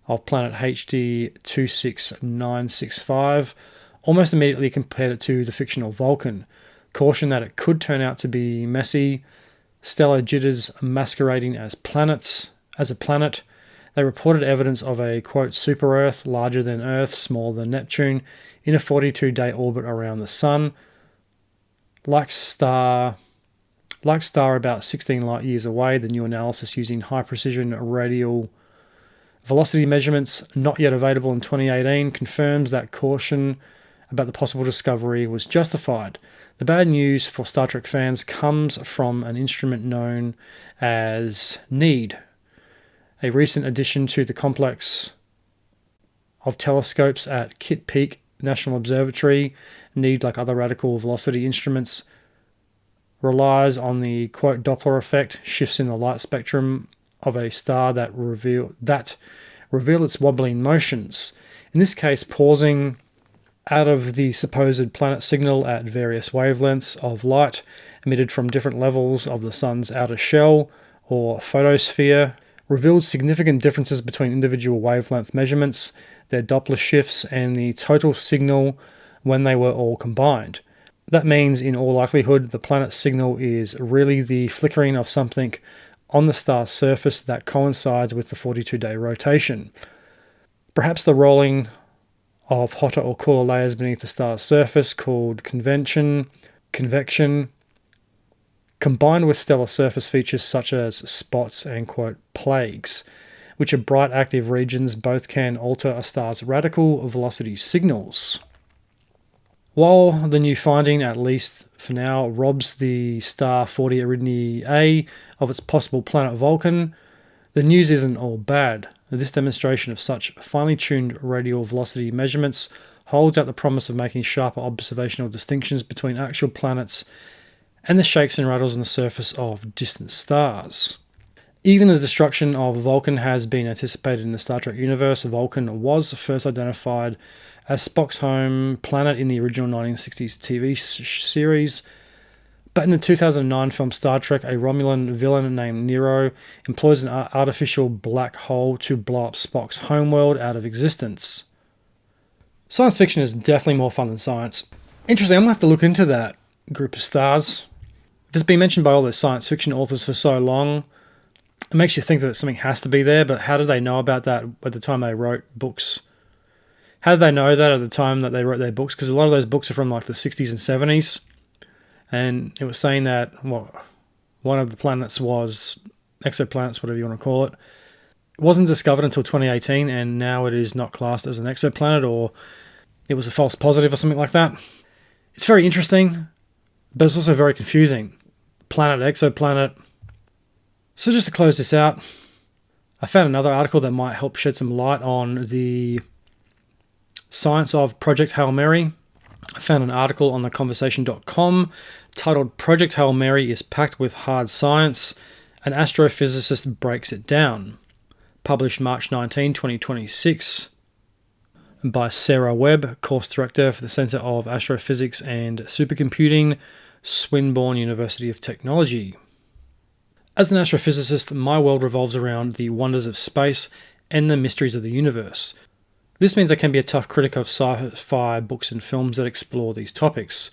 S1: of planet HD 26965 almost immediately compared it to the fictional Vulcan, cautioned that it could turn out to be messy, stellar jitters masquerading as a planet. They reported evidence of a, quote, super-Earth, larger than Earth, smaller than Neptune, in a 42-day orbit around the Sun. Like star about 16 light years away, the new analysis using high-precision radial velocity measurements, not yet available in 2018, confirms that caution about the possible discovery was justified. The bad news for Star Trek fans comes from an instrument known as NEAD, a recent addition to the complex of telescopes at Kitt Peak National Observatory. NEAD, like other radical velocity instruments, relies on the, quote, Doppler effect, shifts in the light spectrum of a star that reveal its wobbling motions. In this case, pausing out of the supposed planet signal at various wavelengths of light emitted from different levels of the sun's outer shell or photosphere revealed significant differences between individual wavelength measurements, their Doppler shifts, and the total signal when they were all combined. That means, in all likelihood, the planet's signal is really the flickering of something on the star's surface that coincides with the 42-day rotation. Perhaps the rolling of hotter or cooler layers beneath the star's surface, called convection, combined with stellar surface features such as spots and, quote, plagues. which are bright active regions. Both can alter a star's radical velocity signals. While the new finding, at least for now, robs the star 40 Eridani A of its possible planet Vulcan, the news isn't all bad. This demonstration of such finely tuned radial velocity measurements holds out the promise of making sharper observational distinctions between actual planets and the shakes and rattles on the surface of distant stars. Even the destruction of Vulcan has been anticipated in the Star Trek universe. Vulcan was first identified as Spock's home planet in the original 1960s TV series, but in the 2009 film Star Trek, a Romulan villain named Nero employs an artificial black hole to blow up Spock's homeworld out of existence. Science fiction is definitely more fun than science. Interesting, I'm going to have to look into that group of stars. If it's been mentioned by all those science fiction authors for so long, it makes you think that something has to be there, but how did they know about that at the time they wrote books? How did they know that at the time that they wrote their books? Because a lot of those books are from like the 60s and 70s. And it was saying that one of the planets was exoplanets, whatever you want to call it. It wasn't discovered until 2018, and now it is not classed as an exoplanet, or it was a false positive or something like that. It's very interesting, but it's also very confusing. Planet, exoplanet. So just to close this out, I found another article that might help shed some light on the science of Project Hail Mary. I found an article on theconversation.com titled Project Hail Mary is packed with hard science. An astrophysicist breaks it down. Published March 19, 2026 by Sarah Webb, Course Director for the Center of Astrophysics and Supercomputing, Swinburne University of Technology. As an astrophysicist, my world revolves around the wonders of space and the mysteries of the universe. This means I can be a tough critic of sci-fi books and films that explore these topics.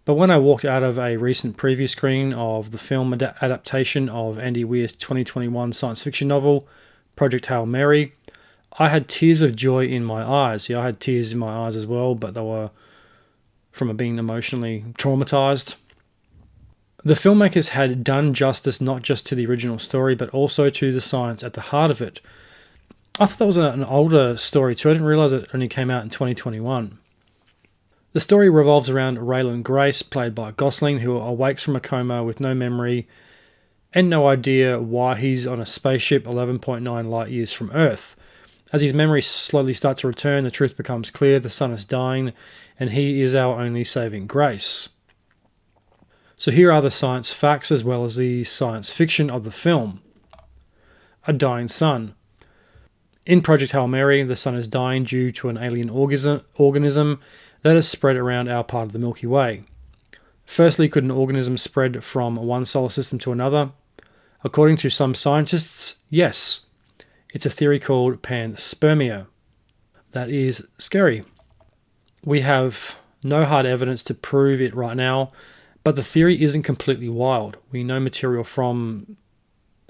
S1: But when I walked out of a recent preview screening of the film adaptation of Andy Weir's 2021 science fiction novel, Project Hail Mary, I had tears of joy in my eyes. Yeah, I had tears in my eyes as well, but they were from being emotionally traumatized. The filmmakers had done justice not just to the original story, but also to the science at the heart of it. I thought that was an older story too. I didn't realize it only came out in 2021. The story revolves around Raylan Grace, played by Gosling, who awakes from a coma with no memory and no idea why he's on a spaceship 11.9 light years from Earth. As his memories slowly start to return, the truth becomes clear: the sun is dying, and he is our only saving grace. So here are the science facts as well as the science fiction of the film. A dying sun. In Project Hail Mary, the sun is dying due to an alien organism that has spread around our part of the Milky Way. Firstly, could an organism spread from one solar system to another? According to some scientists, yes. It's a theory called panspermia. That is scary. We have no hard evidence to prove it right now, but the theory isn't completely wild. We know material from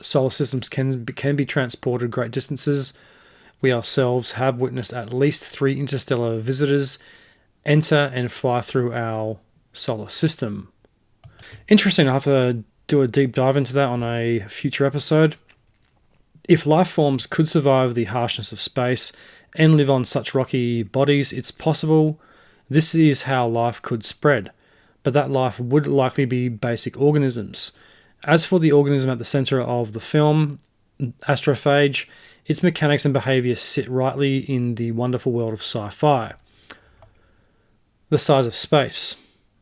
S1: solar systems can be transported great distances. We ourselves have witnessed at least 3 interstellar visitors enter and fly through our solar system. Interesting, I'll have to do a deep dive into that on a future episode. If life forms could survive the harshness of space and live on such rocky bodies, it's possible this is how life could spread. But that life would likely be basic organisms. As for the organism at the center of the film, Astrophage, its mechanics and behavior sit rightly in the wonderful world of sci-fi. The size of space.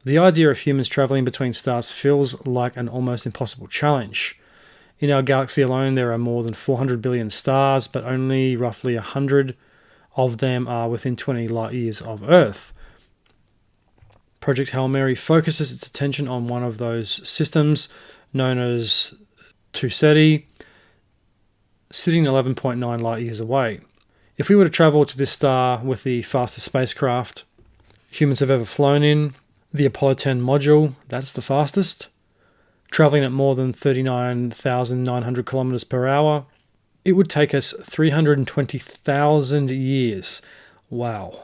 S1: The idea of humans traveling between stars feels like an almost impossible challenge. In our galaxy alone, there are more than 400 billion stars, but only roughly 100 of them are within 20 light years of Earth. Project Hail Mary focuses its attention on one of those systems, known as Tuceti, sitting 11.9 light years away. If we were to travel to this star with the fastest spacecraft humans have ever flown in, the Apollo 10 module, that's the fastest, traveling at more than 39,900 kilometers per hour, it would take us 320,000 years. Wow.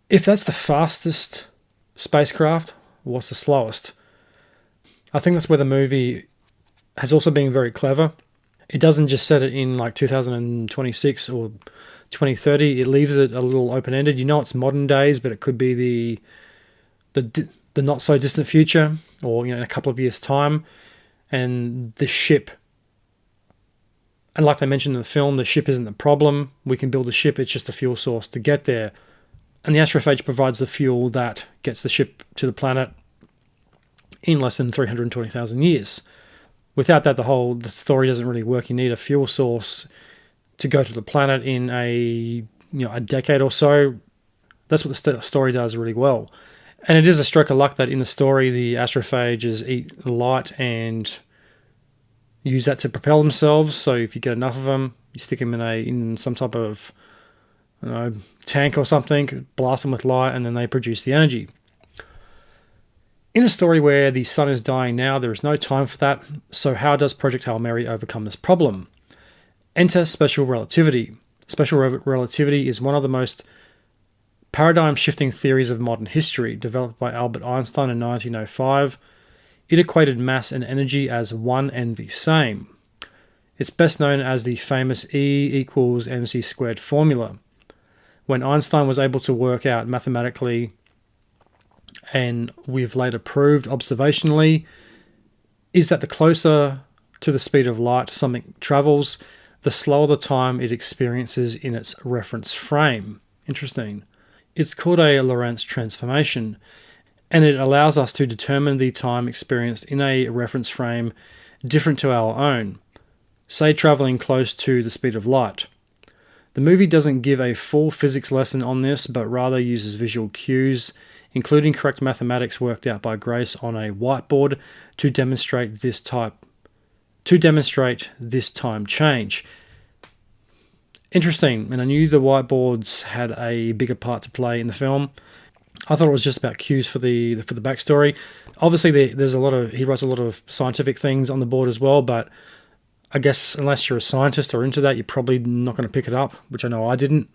S1: If that's the fastest spacecraft, what's the slowest? I think that's where the movie has also been very clever. It doesn't just set it in like 2026 or 2030. It leaves it a little open-ended. You know, it's modern days, but it could be the not so distant future, or in a couple of years' time. And the ship, and like they mentioned in the film, the ship isn't the problem. We can build a ship. It's just the fuel source to get there. And the astrophage provides the fuel that gets the ship to the planet in less than 320,000 years. Without that, the story doesn't really work. You need a fuel source to go to the planet in a decade or so. That's what the story does really well. And it is a stroke of luck that in the story, the astrophages eat light and use that to propel themselves. So if you get enough of them, you stick them in some type of tank or something, blast them with light, and then they produce the energy. In a story where the sun is dying now, there is no time for that. So how does Project Hail Mary overcome this problem? Enter special relativity. Special relativity is one of the most paradigm-shifting theories of modern history, developed by Albert Einstein in 1905. It equated mass and energy as one and the same. It's best known as the famous E=mc² formula. When Einstein was able to work out mathematically, and we've later proved observationally, is that the closer to the speed of light something travels, the slower the time it experiences in its reference frame. Interesting. It's called a Lorentz transformation, and it allows us to determine the time experienced in a reference frame different to our own, say traveling close to the speed of light. The movie doesn't give a full physics lesson on this, but rather uses visual cues, including correct mathematics worked out by Grace on a whiteboard to demonstrate this time change. Interesting, and I knew the whiteboards had a bigger part to play in the film. I thought it was just about cues for the backstory. Obviously, he writes a lot of scientific things on the board as well, but I guess unless you're a scientist or into that, you're probably not going to pick it up, which I know I didn't.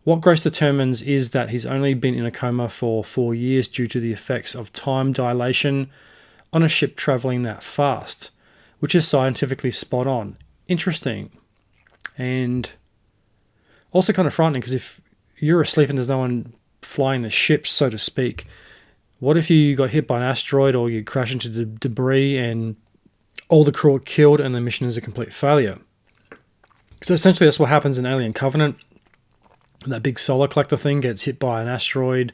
S1: What Grace determines is that he's only been in a coma for 4 years due to the effects of time dilation on a ship traveling that fast, which is scientifically spot on. Interesting. And also kind of frightening, because if you're asleep and there's no one flying the ship, so to speak, what if you got hit by an asteroid or you crash into the debris and all the crew are killed and the mission is a complete failure? Because essentially that's what happens in Alien Covenant. That big solar collector thing gets hit by an asteroid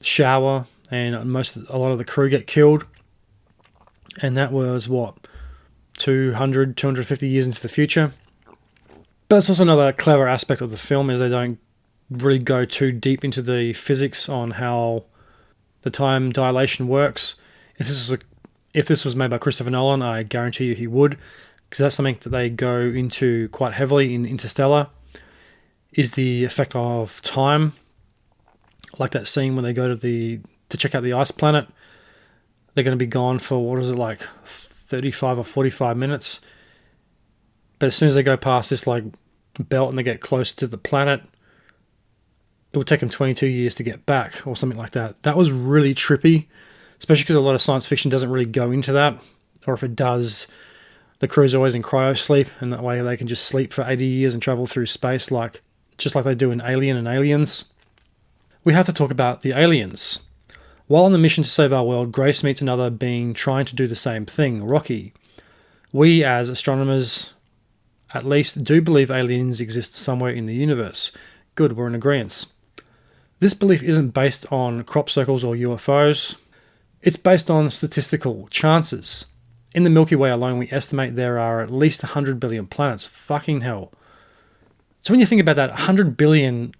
S1: shower, and a lot of the crew get killed. And that was 250 years into the future. But that's also another clever aspect of the film, is they don't really go too deep into the physics on how the time dilation works. If this was made by Christopher Nolan, I guarantee you he would, because that's something that they go into quite heavily in Interstellar, is the effect of time. Like that scene when they go to check out the ice planet. They're going to be gone for, 35 or 45 minutes. But as soon as they go past this belt and they get close to the planet, it will take them 22 years to get back, or something like that. That was really trippy, especially because a lot of science fiction doesn't really go into that. Or if it does, the crew's always in cryo sleep, and that way they can just sleep for 80 years and travel through space just like they do in Alien and Aliens. We have to talk about the aliens. While on the mission to save our world, Grace meets another being trying to do the same thing, Rocky. We, as astronomers, at least, do believe aliens exist somewhere in the universe. Good, we're in agreement. This belief isn't based on crop circles or UFOs. It's based on statistical chances. In the Milky Way alone, we estimate there are at least 100 billion planets. Fucking hell. So when you think about that, 100 billion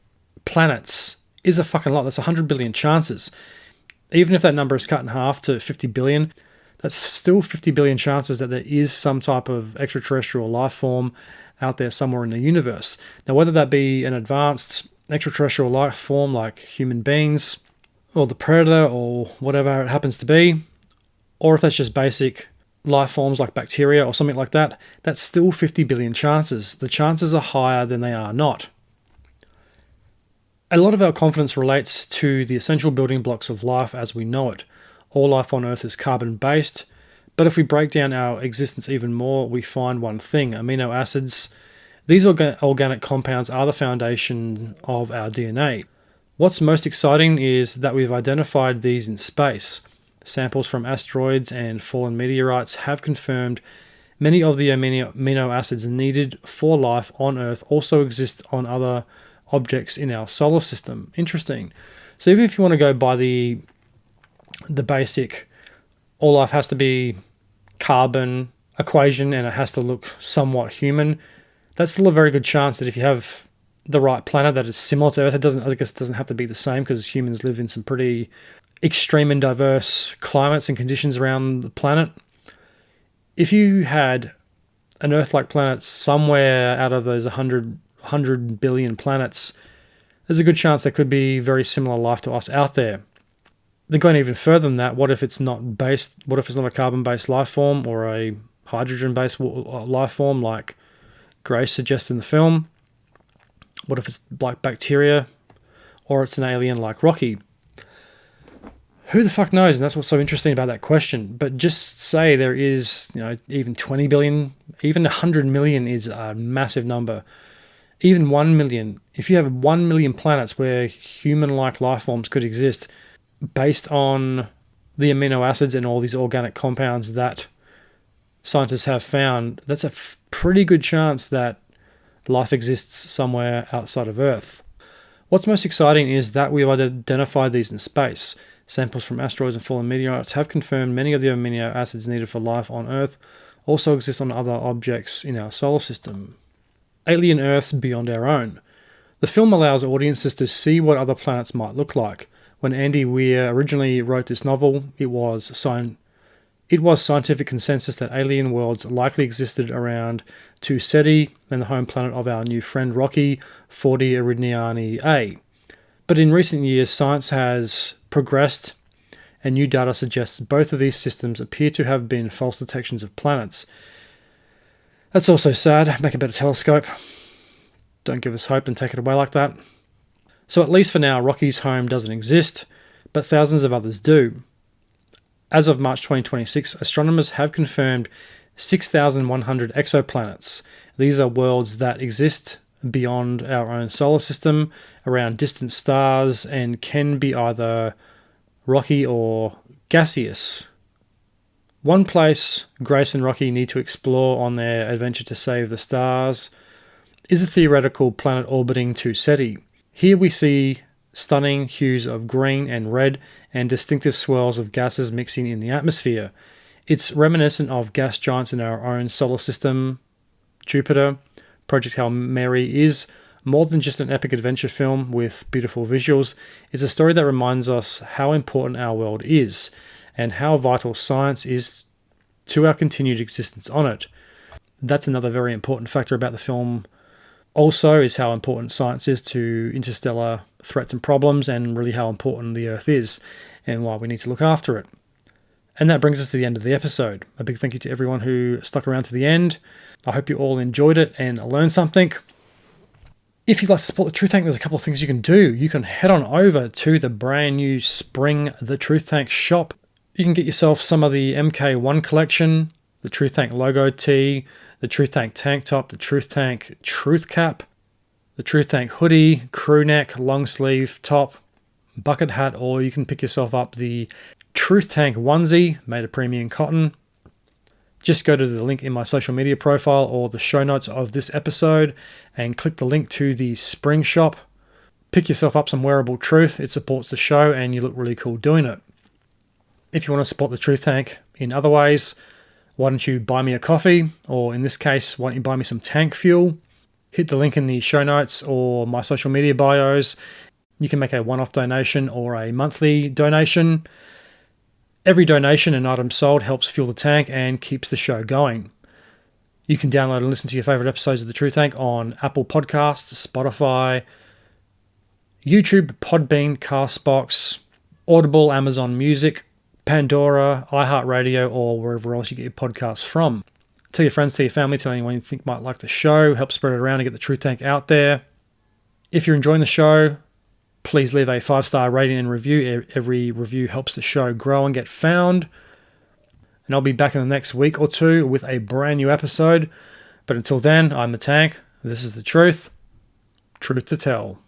S1: planets is a fucking lot. That's 100 billion chances. Even if that number is cut in half to 50 billion, that's still 50 billion chances that there is some type of extraterrestrial life form out there somewhere in the universe. Now, whether that be an advanced extraterrestrial life form like human beings, or the predator, or whatever it happens to be, or if that's just basic life forms like bacteria or something like that, that's still 50 billion chances. The chances are higher than they are not. A lot of our confidence relates to the essential building blocks of life as we know it. All life on Earth is carbon-based, But if we break down our existence even more, we find one thing: amino acids. These organic compounds are the foundation of our DNA. What's most exciting is that we've identified these in space. Samples from asteroids and fallen meteorites have confirmed many of the amino acids needed for life on Earth also exist on other objects in our solar system. Interesting. So even if you want to go by the basic, all life has to be carbon equation and it has to look somewhat human, that's still a very good chance that if you have the right planet that is similar to Earth, it doesn't have to be the same, because humans live in some pretty extreme and diverse climates and conditions around the planet. If you had an Earth-like planet somewhere out of those 100 billion planets, there's a good chance there could be very similar life to us out there. Then going even further than that, what if it's not a carbon-based life form or a hydrogen-based life form like Grace suggests in the film? What if it's like bacteria, or it's an alien like Rocky? Who the fuck knows? And that's what's so interesting about that question. But just say there is, even 20 billion, even 100 million is a massive number. Even 1 million. If you have 1 million planets where human-like life forms could exist based on the amino acids and all these organic compounds that scientists have found, that's a pretty good chance that life exists somewhere outside of Earth. What's most exciting is that we've identified these in space. Samples from asteroids and fallen meteorites have confirmed many of the amino acids needed for life on Earth also exist on other objects in our solar system. Alien Earths beyond our own. The film allows audiences to see what other planets might look like. When Andy Weir originally wrote this novel, it was scientific consensus that alien worlds likely existed around to Ceti and the home planet of our new friend Rocky 40 Eridani A. But in recent years, science has progressed and new data suggests both of these systems appear to have been false detections of planets. That's also sad. Make a better telescope. Don't give us hope and take it away like that. So at least for now, Rocky's home doesn't exist, but thousands of others do. As of March 2026, astronomers have confirmed 6,100 exoplanets. These are worlds that exist beyond our own solar system, around distant stars, and can be either rocky or gaseous. One place Grace and Rocky need to explore on their adventure to save the stars is a theoretical planet orbiting to Ceti. Here we see stunning hues of green and red and distinctive swirls of gases mixing in the atmosphere. It's reminiscent of gas giants in our own solar system. Jupiter, Project Hail Mary, is more than just an epic adventure film with beautiful visuals. It's a story that reminds us how important our world is and how vital science is to our continued existence on it. That's another very important factor about the film also, is how important science is to interstellar threats and problems, and really how important the Earth is and why we need to look after it. And that brings us to the end of the episode. A big thank you to everyone who stuck around to the end. I hope you all enjoyed it and learned something. If you'd like to support the Truth Tank, there's a couple of things you can do. You can head on over to the brand new Spring The Truth Tank shop. You can get yourself some of the MK1 collection, the Truth Tank logo tee, the Truth Tank tank top, the Truth Tank truth cap, the Truth Tank hoodie, crew neck, long sleeve top, bucket hat, or you can pick yourself up the Truth Tank onesie made of premium cotton. Just go to the link in my social media profile or the show notes of this episode and click the link to the Spring shop. Pick yourself up some wearable truth. It supports the show and you look really cool doing it. If you want to support the Truth Tank in other ways, why don't you buy me a coffee? Or in this case, why don't you buy me some tank fuel? Hit the link in the show notes or my social media bios. You can make a one-off donation or a monthly donation. Every donation and item sold helps fuel the tank and keeps the show going. You can download and listen to your favorite episodes of The Truth Tank on Apple Podcasts, Spotify, YouTube, Podbean, Castbox, Audible, Amazon Music, Pandora, iHeartRadio, or wherever else you get your podcasts from. Tell your friends, tell your family, tell anyone you think might like the show. Help spread it around and get the Truth Tank out there. If you're enjoying the show, please leave a 5-star rating and review. Every review helps the show grow and get found. and I'll be back in the next week or two with a brand new episode. But until then, I'm the Tank. This is the truth. Truth to tell.